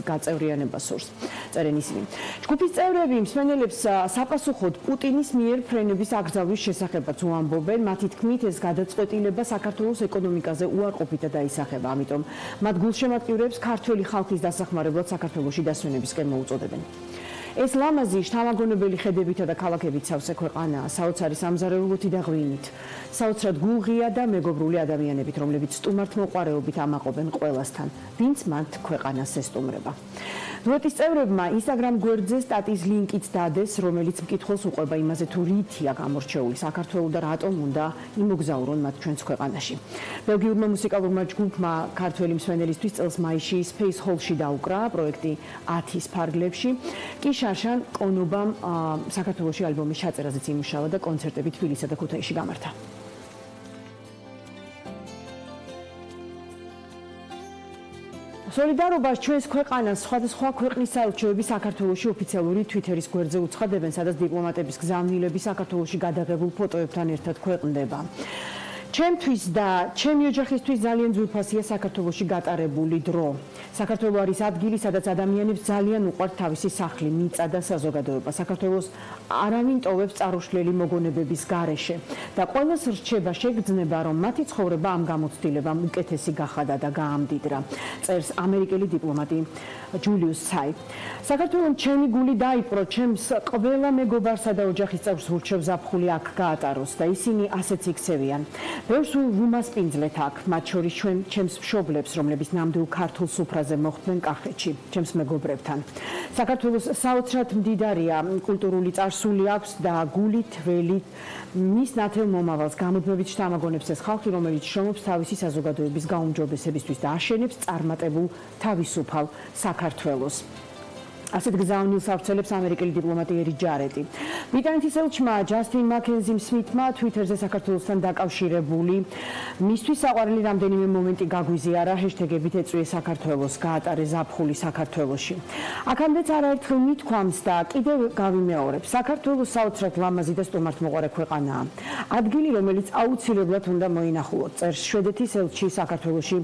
გაწევრიანება სურს. წერენ ისინი. ჯგუფის წევრები მსმენელებს საპასუხოდ პუტინის მიერ ფრენების აკრძალვის შესახებაც უამბობენ. მათი თქმით, ეს გადაწყვეტილება საქართველოს ეკონომიკაზე უარყოფითად დაისახება, ამიტომ მათ გულშემატკივრებს ქართველი ხალხის დასახმარებლად საქართველოში დასვენებისკენ მოუწოდებენ. ეს ლამაზი შთამაგონებელი ხედებითა და ქალაქებით სავსე ქვეყანაა, საოცარი სამზარეულოთი და ღვინით, საოცრად გულღია და მეგობრული ადამიანებით, რომლებიც სტუმართმოყვარეობით ამაყობენ ყველასთან, ვინც მათ ქვეყანას ესტუმრება. დუეტის წევრებმა ინსტაგრამ გვერდზე სტატიის ლინკიც დადეს, რომელიც მკითხველს უყვება იმაზე, თუ რითია გამორჩეული საქართველო და რატომ უნდა იმოგზაურონ მათ ჩვენს ქვეყანაში. ბელგიურმა მუსიკალურმა ჯგუფმა ქართველი მსმენელისთვის წელს მაისში Space Hall-ში დაუკრა პროექტი 10-ის ფარგლებში. კი შარშან კონობამ საქართველოში ალბომის ჩაწერაზეც იმუშავა და კონცერტები თბილისსა და ქუთაისში გამართა. სოლიდარობას ჩვენს ქვეყანას სხვადასხვა ქვეყნის საელჩოები საქართველოში ოფიციალური Twitter-ის გვერდზე უცხადებენ, სადაც დიპლომატების გზავნილები საქართველოში გადაღებულ ფოტოებთან ერთად ქვეყნდება. ჩემთვის და ჩემი ოჯახისთვის ძალიან ძვირფასია საქართველოში გატარებული დრო. საქართველო არის ადგილი, სადაც ადამიანებს ძალიან უყვართ თავისი სახლი, მიწა და საზოგადოება. საქართველოს არავინ ტოვებს წარუშლელი მოგონებების გარეშე და ყველას რჩება შეგრძნება, რომ მათი ცხოვრება ამ გამოცდილებამ უკეთესი გახადა და გაამდიდრა. წერს ამერიკელი დიპლომატი ჯულიუს საი. საქართველოს ჩემი გული დაიპყრო, ჩემს ყველა მეგობარსა და ოჯახის წევრს ურჩევ ზაფხული აქ გაატაროს და ისინი ასეც იქცევიან. ბევრს ვუმასპინძლეთ აქ, მათ შორის ჩემს მშობლებს, რომლებიც ნამდვილ ქართულ სუფრაზე მოხვდნენ კახეთში, ჩემს მეგობრებთან. საქართველოს საოცრად მდიდარია კულტურული წარსული აქვს და გულით, ველით, მის ნათელ მომავალს გამუდმებით შთამაგონებს ეს ხალხი, რომელიც შრომობს თავისი საზოგადოების გაუმჯობესებისთვის და აშენებს წარმატებულ თავისუფალ საქართველოს. ასეთ გზავნილს ავრცელებს ამერიკელი დიპლომატი ერი ჯარეტი. ბრიტანეთის ელჩმა ჯასტინ მაკენზიმ სმითმა Twitter-ზე საქართველოსთან დაკავშირებული მისთვის საყვარელი რამდენიმე მომენტი გაგვიზიარა, ჰეშტეგებით ეწვია საქართველოს, გაატარე ზაფხული საქართველოში. აქამდეც არაერთხელ მithქვამს და კიდევ გავიმეორებ, საქართველოს საოცრად ლამაზი და სტუმართმოყვარე ქვეყანაა. ადგილი, რომელიც აუცილებლად უნდა მოინახულოთ, წერს შვედეთის ელჩი საქართველოში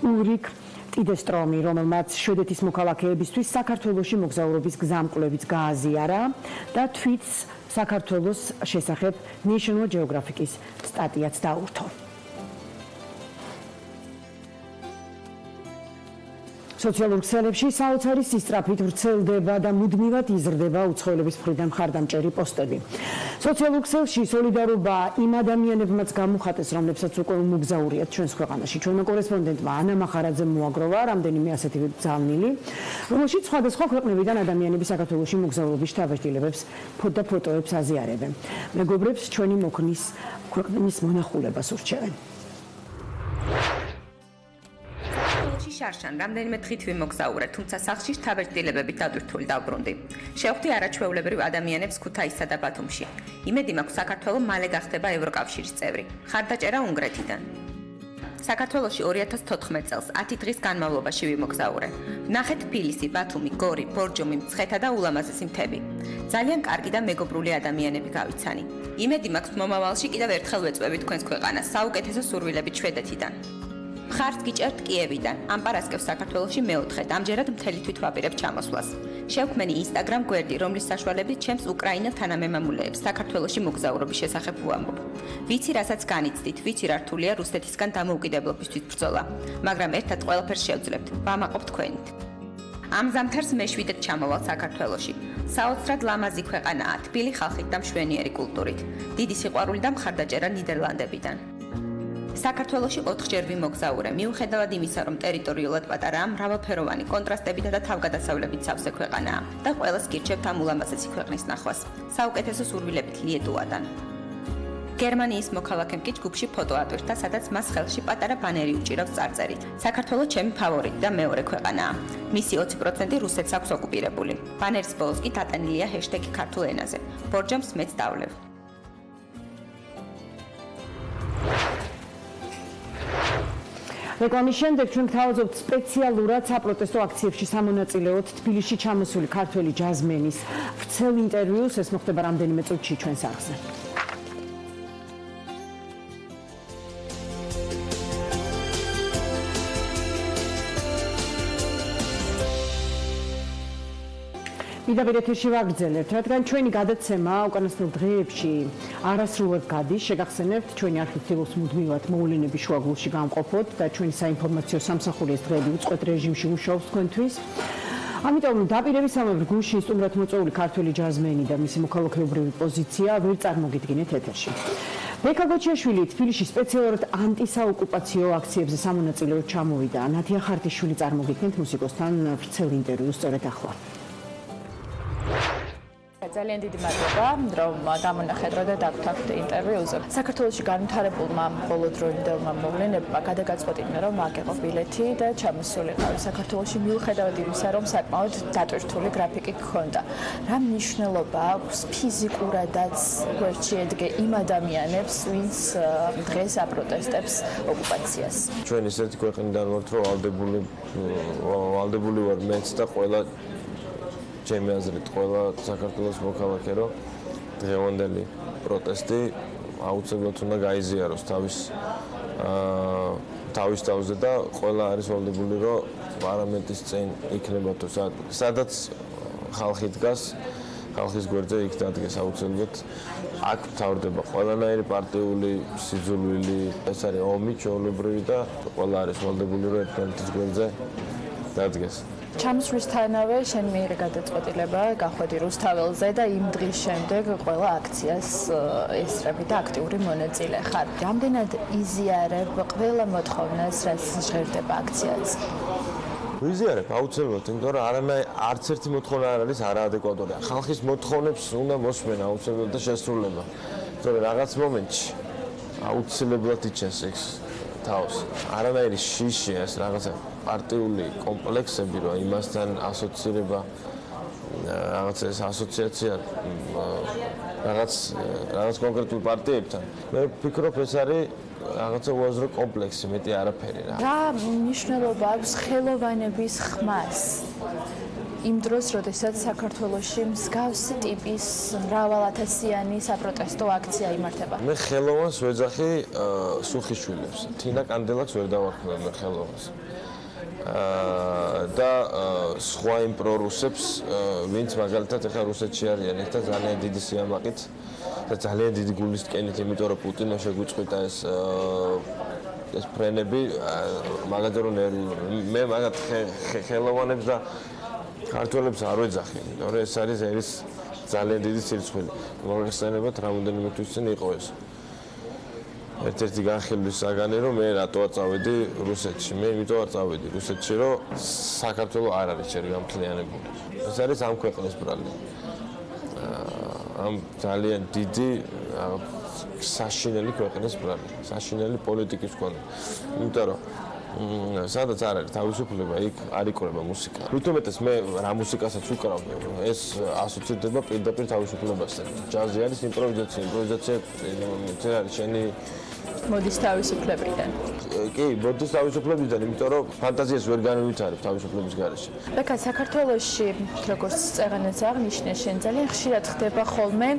ულრიკ ტიდესტრომი, რომელმაც შვედეთის მოქალაქეებისთვის საქართველოში მოგზაურობის გზამკვლევიც გააზიარა და თვით საქართველოს შესახებ National Geographic-ის სტატიაც დაურთო. სოციალურ ქსელებში საოცარი სისწრაფით ვრცელდება და მუდმივად იზრდება უცხოელების მხრიდან მხარდამჭერი პოსტები. სოციალურ ქსელში სოლიდარობა იმ ადამიანებმაც გამოხატეს, რომლებსაც უკვე უმოგზაურიათ ჩვენს ქვეყანაში. ჩვენმა კორესპონდენტმა ანა მახარაძემ მოაგროვა რამდენიმე ასეთი გზავნილი, რომელშიც სხვადასხვა ქვეყნებიდან ადამიანები საქართველოში მოგზაურობის შთაბეჭდილებებს და ფოტოებს აზიარებენ. მეგობრებს ჩვენი მოქნის ქვეყნის მონახულებას ურჩევენ. შარშან რამდენიმე დღით ვიმოგზაურე, თუმცა სახლში შთაბეჭდილებებით დადვირთული დავბრუნდი. შევხვდი არაჩვეულებრივ ადამიანებს ქუთაისსა და ბათუმში. იმედი მაქვს საქართველო მალე გახდება ევროკავშირის წევრი. ხარდაჭერა უნგრეთიდან. საქართველოში 2014 წელს 10 დღის განმავლობაში ვიმოგზაურე. ვნახეთ თბილისი, ბათუმი, გორი, ბორჯომი, მცხეთა და ულამაზესი მთები. ძალიან კარგი და მეგობრული ადამიანები გავიცანი. იმედი მაქვს მომავალში კიდევ ერთხელ ვეწვევი თქვენს ქვეყანას საუკეთესო სურვილებით შვედეთიდან. მხარს გიჭერთ კიევიდან, ამ პარასკევს საქართველოში მეოთხედ, ამჯერად მთელი თვით ვაპირებ ჩამოსვლას. შევქმენი Instagram გვერდი, რომლის საშუალებით ჩემს უკრაინელ თანამემამულეებს საქართველოში მოგზაურობის შესახებ ვუამბობ. ვიცი, რასაც განიცდით, ვიცი, რა რთულია რუსეთისგან დამოუკიდებლობისთვის ბრძოლა, მაგრამ ერთად ყველაფერს შევძლებთ, ვამაყობ თქვენით. ამ ზამთარს მეშვიდეთ ჩამოვალ საქართველოში. საოცრად ლამაზი ქვეყანაა, თბილი ხალხით და მშვენიერი კულტურით. დიდი სიყვარული და მხარდაჭერა ნიდერლანდებიდან. საქართველოში 4-ჯერ ვიმოგზაურე, მიუხედავად იმისა, რომ ტერიტორიულად პატარაა, მრავალფეროვანი კონტრასტებითა და თავგადასავლებით სავსე ქვეყანაა და ყველას გირჩევთ ამ ულამაზესი ქვეყნის ნახვას. საუკეთესო სურვილებით ლიეტუვადან. გერმანიის მოქალაქემ კი ჯგუფში ფოტო ატვირთა, სადაც მას ხელში პატარა ბანერი უჭირავს წარწერით. საქართველო ჩემი ფავორიტი და მეორე ქვეყანაა. მისი 20% რუსეთს აქვს ოკუპირებული. ბანერის ბოლოს კი დატანილია ჰეშტეგი ქართულ ენაზე. ბორჯომს მეც დავლევ. რეკლამის შემდეგ ჩვენ გთავაზობთ სპეციალურად საპროტესტო აქციებში სამონაწილეოდ თბილისში ჩამოსული ქართველი ჯაზმენის ვრცელ ინტერვიუს. ეს მოხდება რამდენიმე წუთში ჩვენს არხზე. მიდაბირ ეთერში ვაგრძელებთ, რადგან ჩვენი გადაცემა უკანასკნელ დღეებში არასრულად გადის, შეგახსენებთ, ჩვენი არხი ცდილობს მუდმივად მოვლენების შუაგულში გამყოფოთ და ჩვენი საინფორმაციო სამსახური ეს დღეები უწყვეტ რეჟიმში მუშაობს თქვენთვის. ამიტომ დაპირებისამებრ გუშინ სტუმრად მოწვეული ქართველი ჯაზმენი და მისი მოქალაქეობრივი პოზიცია ვერ წარმოგიდგინეთ ეთერში. ბექა გოჩიაშვილი თბილისში სპეციალურად ანტისაოკუპაციო აქციებზე სამონაწილეოდ ჩამოვიდა. ნათია ხარტიშვილი წარმოგიდგენთ მუსიკოსთან ვრცელ ინტერვიუს სწორედ ახლა. ძალიან დიდი მადლობა, რომ დამონახეთ და დაგვთანხმდით ინტერვიუზე. საქართველოში განვითარებულმა ბოლოდროინდელმა მოვლენებმა გადაგაწყვეტინა, რომ აგეყო ბილეთი და ჩამოსულიყავი საქართველოში მიუხედავად იმისა, რომ საკმაოდ დატვირთული გრაფიკი გქონდა. რა მნიშვნელობა აქვს ფიზიკურადაც გვერდში ედგე იმ ადამიანებს, ვინც დღეს აპროტესტებს ოკუპაციას? ჩვენ ისეთი ქვეყნიდან ვართ, რომ ვალდებული ვარ მეც და ყველა ჩემი აზრით ყველა საქართველოს მოქალაქე, რომ დღევანდელი პროტესტი აუცილებლად უნდა გაიზიაროს თავის თავზე და ყველა არის ვალდებული, რომ პარლამენტის წინ იქნება თუ სადაც ხალხი დგას, ხალხის გვერდზე იქ დადგეს აუცილებლად. აქ მთავრდება ყველანაირი პარტიული სიძულვილი, ეს არის ომი ჩვეულებრივი და ყველა არის ვალდებული, რომ ერთმანეთის გვერდზე დადგეს. ჩამოსვლისთანავე შენ მიიღე გადაწყვეტილება გახვედი რუსთაველზე და იმ დღის შემდეგ ყველა აქციას ესწრები და აქტიური მონაწილე ხარ. რამდენად იზიარებ ყველა მოთხოვნას, რაც ჟღერდება აქციაზე? ვიზიარებ აუცილებლად, იმიტომ რომ არც ერთი მოთხოვნა არ არის არაადეკვატური. ხალხის მოთხოვნებს უნდა მოსმენ აუცილებლად და შესრულება. იმიტომ რომ რაღაც მომენტში აუცილებლად იჩენს ეს თავს. არანაირი შიშია ეს რაღაცა პარტიული კომპლექსები, რომ იმასთან ასოცირება რაღაცა ეს ასოციაცია რაღაც კონკრეტულ პარტიებთან. მე ვფიქრობ, ეს არის რაღაცა უაზრო კომპლექსი, მეტი არაფერი რა. რა მნიშვნელობა აქვს ხელოვანების ხმას? იმ დროს, როდესაც საქართველოში მსგავსი ტიპის მრავალათასიანი საპროტესტო აქცია იმართება. მე ხელოვანს ვეძახი სუხიშვილებს. თინა კანდელაკს ვერ დავარქმევ მე ხელოვანს. და სხვა იმ პრორუსებს, ვინც მაგალითად ახლა რუსეთში არიან, და ძალიან დიდი სიამაყით და ძალიან დიდი გულის ტკენით, იმიტომ რომ პუტინმა შეგვიწყვიტა ეს ფრენები, მაგათი რომ მე მაგათ ხელოვანებს და ქართველებს არ ვეძახი, იმიტომ რომ ეს არის ძალიან დიდი სირცხვილი. მოგეხსენებათ, რამოდენიმე თვის წინ იყო ეს. ერთ-ერთი განხილვის საგანი, რომ მე რატო არ წავედი რუსეთში. მე იმიტომ არ წავედი რუსეთში, რომ საქართველო არ არის ჯერ გამთლიანებული. ეს არის ამ ქვეყნის ბრალი. ამ ძალიან დიდი საშინელი ქვეყნის ბრალი, საშინელი პოლიტიკის მქონე. იმიტომ რომ სადაც არ არის თავისუფლება, იქ არ იყურება მუსიკა. ვითომეტეს მე რა მუსიკასაც ვუკრავდი, ეს ასოცირდება პირდაპირ თავისუფლებასთან. ჯაზი არის იმპროვიზაცია, იმპროვიზაცია არის შენი მოდის თავისუფლებიდან. კი, მოდის თავისუფლებიდან, იმიტომ რომ ფანტაზიას ვერ განვითარებ თავისუფლების გარეშე. ბექა, საქართველოში, როგორც წეღანაც აღნიშნე, შენ ძალიან ხშირად ხდება ხოლმე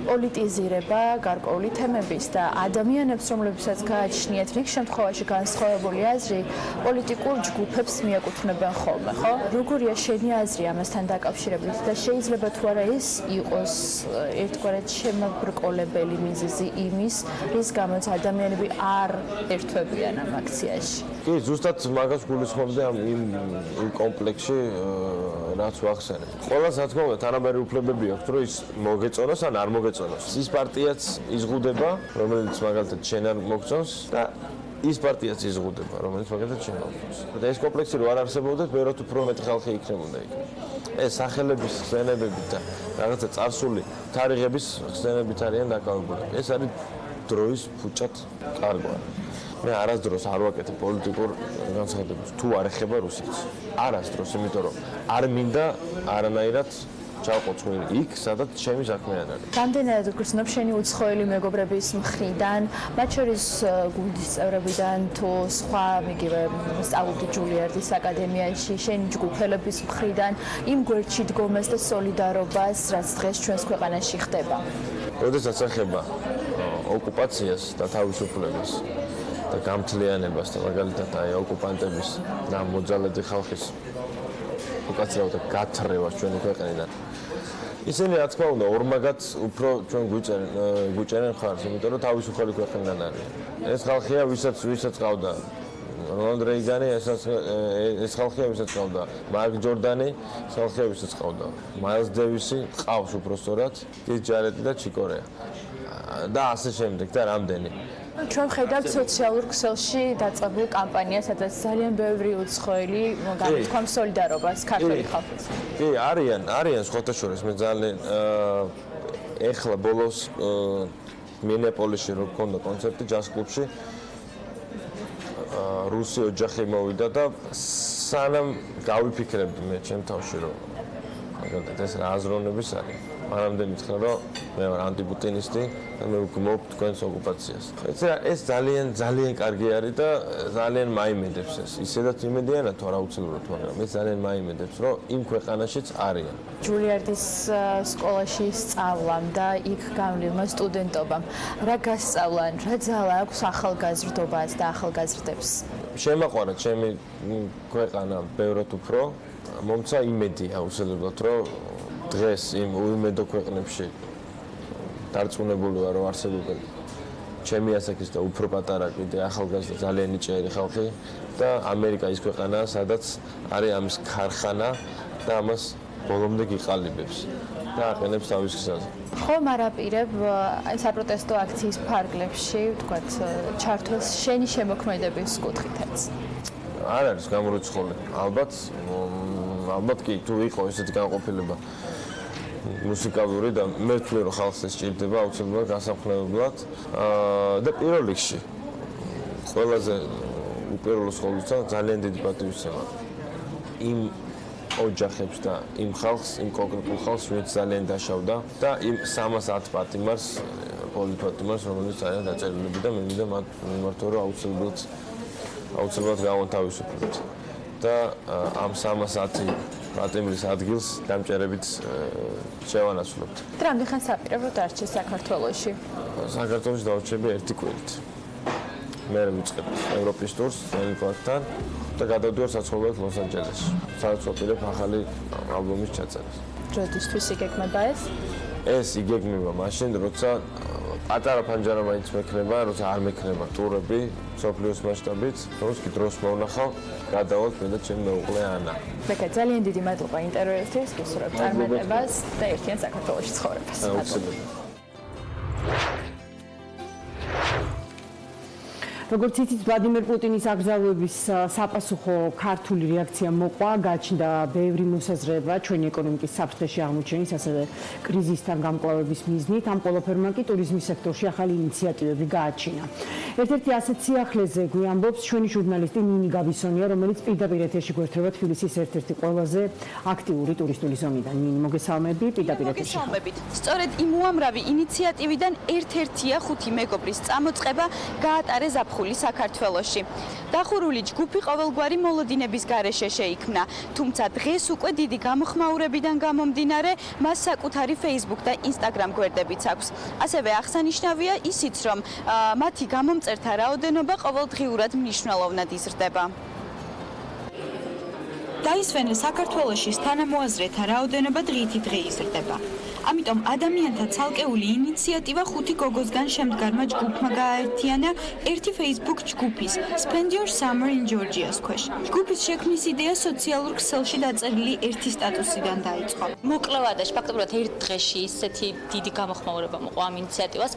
პოლიტიზირება გარკვეული თემების და ადამიანებს, რომლებსაც გააჩნიათ რიგ შემთხვევაში განსხვავებული აზრი, პოლიტიკურ ჯგუფებს მიაკუთვნებენ ხოლმე, ხო? როგორია შენი აზრი ამასთან დაკავშირებით და შეიძლება თუ არა ეს იყოს ერთგვარად შემაბრკოლებელი მიზეზი იმის, რის გამოც ადამიანები არ ერთვებიან ამ აქციაში. კი, ზუსტად მაგას გულისხმობდი იმ კომპლექსში, რაც ვახსენე. ყველას რა თქმა უნდა, თანაბარი უფლებები აქვს, რომ ის მოგეწონოს ან არ მოგეწონოს. ის პარტიაც იზღუდება, რომელიც მაგალითად შენ არ მოგწონს და ის პარტიაც იზღუდება, რომელიც მაგალითად შენ მოგწონს. და ეს კომპლექსი რო არ არსებობდეს, ბევრად უფრო მეტი ხალხი იქნებოდა იქ. ეს სახელების ხსენებებით და რაღაცა წარსული თარიღების ხსენებით არიან დაკავებული. ეს არის დროის ფუჭად კარგვა. მე არასდროს არ ვაკეთებ პოლიტიკურ განცხადებას, თუ არ ეხება რუსეთს. არასდროს, იმიტომ რომ არ მინდა არანაირად ჩავყოწვი იქ, სადაც ჩემი საქმე არ არის. რამდენად გრძნობ შენი უცხოელი მეგობრების მხრიდან, მათ შორის გუნდის წევრებიდან თუ სხვა მიგივე სწავლობდი ჯულიარდის აკადემიაში, შენი ჯგუფელების მხრიდან იმ გვერდში დგომას და სოლიდარობას, რაც დღეს ჩვენს ქვეყანაში ხდება. როდესაც ეხება ოკუპაციას და თავისუფლებას და გამთლიანებას და მაგალითად აი ოკუპანტების და მოძალადი ხალხის უკაცრავად გათრევას ჩვენი ქვეყნიდან. ისინი რა თქმა უნდა ორმაგად უფრო ჩვენ გვიჭერენ ხარს, იმიტომ რომ თავისუფალი ქვეყნიდან არიან. ეს ხალხია, ვისაც ყავდა რონალდ რეიგანი, ეს ხალხია, ვისაც ყავდა მარკ ჯორდანი, ეს ხალხია, ვისაც ყავდა მაილს დევისი, ყავს უბრალოდ კის ჯარეტი და ჩიკორეა. და ასე შემდეგ და რამდენი. ჩვენ ხედავთ სოციალურ ქსელში დაწყებულ კამპანიას, სადაც ძალიან ბევრი უცხოელი გამოთქვამს სოლიდარობას ქართული ხალხის. კი, არიან სხვათა შორის მე ძალიან ეხლა ბოლოს მინეაპოლისში რო გქონდა კონცერტი ჯაზ კლუბში რუსი ოჯახი მოვიდა და სანამ გავიფიქრებდი მე ჩემ თავში რომ მაგალითად ეს რა აზროვნების არის. მანამდე მითხრა რომ მე ვარ ანტიპუტინისტი და მე ვგმობ თქვენს ოკუპაციას. ეს ძალიან კარგი არის და ძალიან მაიმედებს ეს. ისედაც იმედიანად თუ არა უცილებლად, მაგრამ ეს ძალიან მაიმედებს, რომ იმ ქვეყანაშიც არიან. ჯულიარდის სკოლაში სწავლამ და იქ გავლილმა სტუდენტობამ რა გასწავლან, რა ძალა აქვს ახალგაზრდობას და ახალგაზრდებს? შემაყვარა ჩემი ქვეყანა ბევრად უფრო, მომცა იმედი აუცილებლად, რომ დღეს იმ უიმედო ქვეყნებში დარწმუნებული ვარ, რომ არსებობენ ჩემი ასაკის და უფრო პატარა კიდე ახალგაზრდა ძალიან ნიჭიერი ხალხი და ამერიკა ის ქვეყანაა, სადაც არის ამის ქარხანა და ამას ბოლომდე გიყალიბებს და აყენებს თავის გზაზე. ხომ არაპირებ საპროტესტო აქციის ფარგლებში, ვთქვათ, ჩართვას შენი შემოქმედების კუთხითაც? არ არის გამორიცხული. ალბათ კი, თუ იყო ესეთი განყოფილება მუსიკალური და მე ვთვლი რომ ხალხს ეს სჭირდება აუცილებლად განსახლებებლად და პირველ რიგში ყველაზე უპირველეს ყოვლისა ძალიან დიდი პატივისცემა იმ ოჯახებს და იმ ხალხს, იმ კონკრეტულ ხალხს, ვინც ძალიან დაშავდა და იმ 310 პატიმარს, პოლიტპატიმარს, რომელიც არიან დაწერილები და მე მინდა მათ მიმართო რომ აუცილებლად გავანთავისუფლოთ და ამ 310 პატიმრის ადგილს დამჭერებით შევანაცვლებთ. რამდენ ხანს აპირებ რომ დარჩეს საქართველოში? საქართველოში დავრჩები 1 კვირით. მე ვიწყებ ევროპის ტურს ელიკოასთან და გადავდივარ საცხოვრებლად ლოს-ანჯელესში. სადაც ვაპირებ ახალი ალბომის ჩაწერას. როდისთვის იგეგმება ეს? ეს იგეგმება მაშინ, როცა პატარა ფანჯარა მაინც მექნება, როცა არ მექნება ტურები სოფლიოს მასშტაბით, როცა კი დროს მოვნახავ, გადავალ მე და ჩემი მეუღლე ანა. ბეკა, ძალიან დიდი მადლობა ინტერვიუსთვის, გისურვებ წარმატებას და ერთიან საქართველოში ცხოვრებას. როგორც იცით, ვლადიმერ პუტინის აკრძალვების საპასუხო ქართული რეაქცია მოყვა, გაჩნდა ბევრი მოსაზრება ჩვენი ეკონომიკის საფრთხეში აღმოჩენის, ასევე კრიზისთან გამკლავების მიზნით. ამ ყველაფერმა კი ტურიზმის სექტორში ახალი ინიციატივები გააჩინა. ერთ-ერთი ასეთ სიახლეზე გვიამბობს ჩვენი ჟურნალისტი ნინი გავისონია, რომელიც პირდაპირ ეთერში გვერდება თბილისის ერთ-ერთი ყველაზე აქტიური ტურისტული ზონიდან. ნინი, მოგესალმები, პირდაპირ ეთერში. მოგესალმებით. სწორედ იმ უამრავი ინიციატივიდან ერთ-ერთია 5 მეგობრის წამოწყება გაატარეს ზაფხული საქართველოში. დახურული ჯგუფი ყოველგვარი მოლოდინების გარეშე შეიქმნა, თუმცა დღეს უკვე დიდი გამოხმაურებიდან გამომდინარე მას საკუთარი Facebook და Instagram გვერდებიც აქვს. ასევე აღსანიშნავია ისიც, რომ მათი გამომწერთა რაოდენობა ყოველდღიურად მნიშვნელოვნად იზრდება. დაისვენე საქართველოში თანამოაზრეთა რაოდენობა დღითი დღე იზრდება. ამიტომ ადამიანთა ცალკეული ინიციატივა 5 გოგოსგან შემდგარმა ჯგუფმა გააერთიანა ერთი Facebook ჯგუფის Spend Your Summer in Georgia's ქვეშ. ჯგუფის შექმნის იდეა სოციალურ ქსელში დაწერილი ერთი სტატუსიდან დაიწყო. მოკლევადაში ფაქტობრივად ერთ დღეში ისეთი დიდი გამოხმაურება მოყვა ამ ინიციატივას.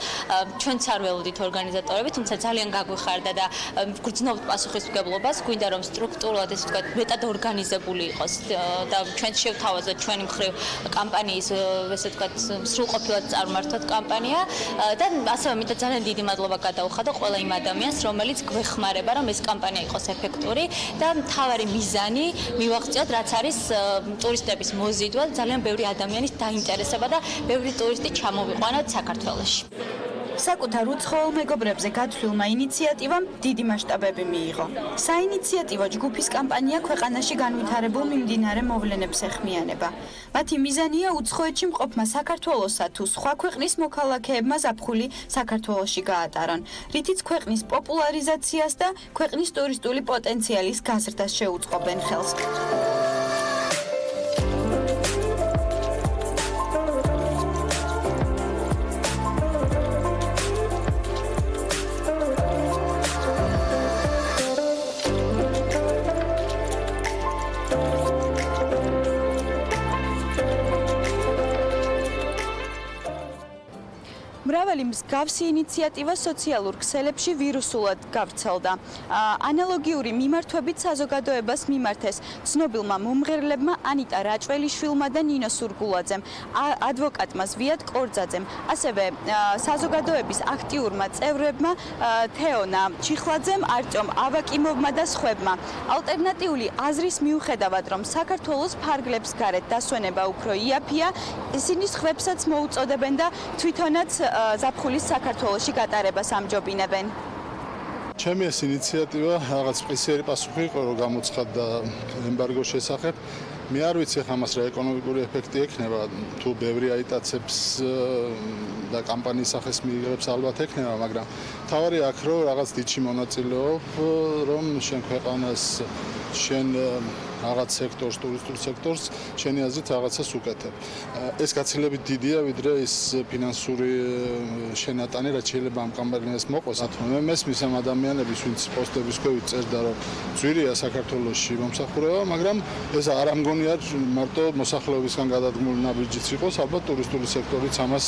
ჩვენც არ ველოდით ორგანიზატორები, თუმცა ძალიან გაგვიხარდა და გრძნობთ პასუხისმგებლობას. გვინდა რომ სტრუქტურულად ესე ვთქვათ, მეტად ორგანიზებული იყოს და ჩვენ შევთავაზოთ ჩვენი მხრივ კამპანიის ესე სრულყოფილად წარმართოთ კამპანია და ასევე მინდა ძალიან დიდი მადლობა გადაუხადო ყველა იმ ადამიანს, რომელიც გვეხმარება, რომ ეს კამპანია იყოს ეფექტური და მთავარი მიზანი მივაღწიოთ, რაც არის ტურისტების მოზიდვა, ძალიან ბევრი ადამიანის დაინტერესება და ბევრი ტურისტი ჩამოვიყვანოთ საქართველოში. საკუთარ უცხოელ მეგობრებზე გათვლილმა ინიციატივამ დიდი მასშტაბები მიიღო. საინიციატივო ჯგუფის კამპანია ქვეყანაში განვითარებულ მიმდინარე მოვლენებს ეხმიანება. მათი მიზანია უცხოეთში მყოფმა საქართველოსა თუ სხვა ქვეყნის მოქალაქეებმა ზაფხული საქართველოში გაატარონ, რითიც ქვეყნის პოპულარიზაციას და ქვეყნის ტურისტული პოტენციალის გაზრდას შეუწყობენ ხელს. მრავალი მსგავსი ინიციატივა სოციალურ ქსელებში ვირუსულად გავრცელდა. ანალოგიური მიმართვებით საზოგადოებას მიმართეს ცნობილმა მომღერლებმა ანიტა რაჭველიშვილმა და ნინო სურგულაძემ, ადვოკატმა ზვიად კორძაძემ, ასევე საზოგადოების აქტიურმა წევრებმა თეონა ჩიხლაძემ, არტემ ავაკიმოვმა და სხვებმა. ალტერნატიული აზრის მიუხედავად, რომ საქართველოს ფარგლებს გარეთ დასვენება უფრო იაფია, ისინი სხვებსაც მოუწოდებენ და თვითონაც ზაფხულის საქართველოში გატარებას ამჯობინებენ. ჩემი ეს ინიციატივა რაღაც სპეციალური პასუხი იყო, რომ გამოცხადდა ემბარგოს შესახებ. მე არ ვიცი ხა მას რა ეკონომიკური ეფექტი ექნება, თუ ბევრი აიტაცებს და კამპანიის სახეს მიიღებს ალბათ ექნება, მაგრამ თავარი აქ რომ რაღაც დიდში მონაწილეობ, რომ შენ ქვეყანას შენ რაღაც სექტორს, ტურისტულ სექტორს, შენი აზრით რაღაცას უკეთებ. ეს გაცილებით დიდია, ვიდრე ის ფინანსური შენატანი, რაც შეიძლება ამ კამპანიას მოყოს. მე მესმის ამ ადამიანების, ვინც პოსტების ქვევით წერდა, რომ ძვირია საქართველოში მომსახურება, მაგრამ ეს არ ამგონია მარტო მოსახლეობისგან გადადგმული ნაბიჯიც იყოს, ალბათ ტურისტული სექტორიც ამას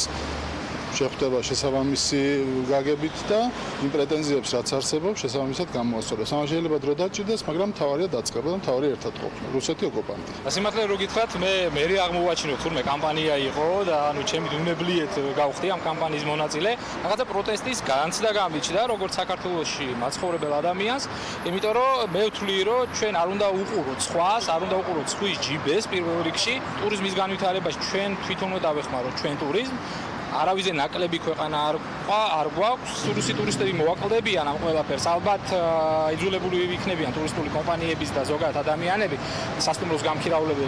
შეხვდება შესაბამისი გაგებით და იმ პრეტენზიებს რაც არსებობს შესაბამისად გამოასწორებს. ამას შეიძლება დრო დაჭირდეს, მაგრამ თავარია დაწყება და თავარი ერთად ყოფნა. რუსეთი ოკუპანტი. სიმართლე რო გითხრათ, მე აღ მოვაჩინოთ თურმე კამპანია იყო და ანუ ჩემი უნებლიეთ გავხდი ამ კამპანიის მონაწილე. რაღაცა პროტესტის განცდა გამიჩნდა როგორც საქართველოში მაცხოვრებელ ადამიანს, იმიტომ რომ მე ვთვლი რომ ჩვენ არ უნდა უყუროთ სხვას, არ უნდა უყუროთ სხვის ჯიბეს პირველ რიგში, ტურიზმის განვითარებაში ჩვენ თვითონვე დავეხმაროთ ჩვენ ტურიზმს. არავიზე ნაკლები ქვეყანა არ გვაქვს, რუსი ტურისტები მოაკლდებიან ამ ყველაფერს. ალბათ იძულებული იქნებიან ტურისტული კომპანიების და ზოგადად ადამიანები სასტუმროს გამქირავლები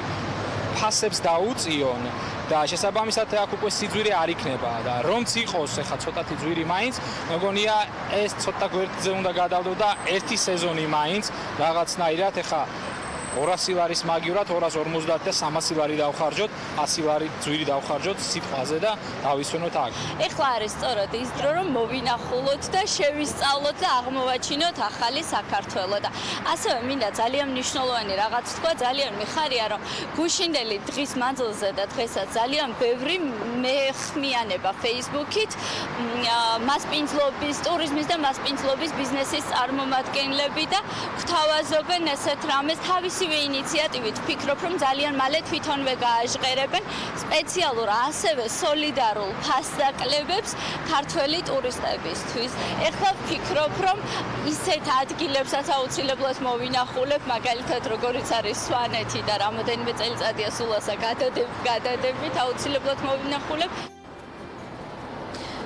ფასებს დაუწიონ და შესაბამისად აქ უკვე სიძვირე არ იქნება და რომც იყოს ეხა ცოტათი ძვირი მაინც, მეგონია ეს ცოტა გვერდზე უნდა გადავდო და ერთი სეზონი მაინც რაღაცნაირად ეხა 200 ლარის მაგივრად 250 და 300 ლარი დავხარჯოთ, 100 ლარი ძვირი დავხარჯოთ სიტყვაზე და დავისვენოთ აქ. ეხლა არის სწორად ის დრო, რომ მოვინახულოთ და შევისწავლოთ და აღმოვაჩინოთ ახალი საქართველო და ასევე მინდა ძალიან მნიშვნელოვანი რაღაც თქვა, ძალიან მიხარია, რომ გუშინდელი დღის მანძილზე და დღესაც ძალიან ბევრი მეხმიანება Facebook-ით, მასპინძლობის, ტურიზმის და მასპინძლობის ბიზნესის წარმომადგენლები და გვთავაზობენ ესეთ რამეს თავისივე ინიციატივით. ვფიქრობ, რომ ძალიან მალე თვითონვე გააჟღერებენ სპეციალურ ასევე სოლიდარულ ფასდაკლებებს ქართველი ტურისტებისთვის. ეხლა ვფიქრობ, რომ ისეთ ადგილებსაც აუცილებლად მოვინახულებ, მაგალითად როგორიც არის სვანეთი და რამოდენიმე წელიწადია სულ ასა გადადებით აუცილებლად მოვინახულებ.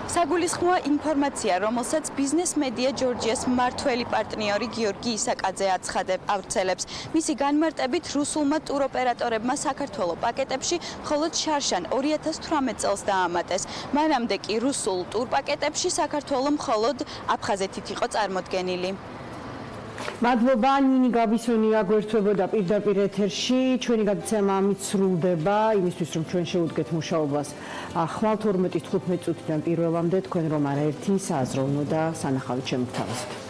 საგულისხმოა ინფორმაცია, რომელსაც ბიზნეს მედია ჯორჯიას მმართველი პარტნიორი გიორგი ისაკაძე აცხადებს. მისი განმარტებით რუსულმა ტუროპერატორებმა საქართველოს პაკეტებში მხოლოდ შარშან 2018 წელს დაამატეს. მანამდე კი რუსულ ტურპაკეტებში საქართველოს მხოლოდ აფხაზეთით იყო წარმოდგენილი. მადლობა ნინი გაბისონია გვერდთვებოდა პირდაპირ ეთერში. ჩვენი გადაცემა ამით სრულდება. იმისთვის რომ ჩვენ შევუდგეთ მუშაობას ხვალ 12:15 წუთიდან პირველამდე თქვენ რომ არაერთი სააზროვნო და სანახავით შემოგთავაზეთ.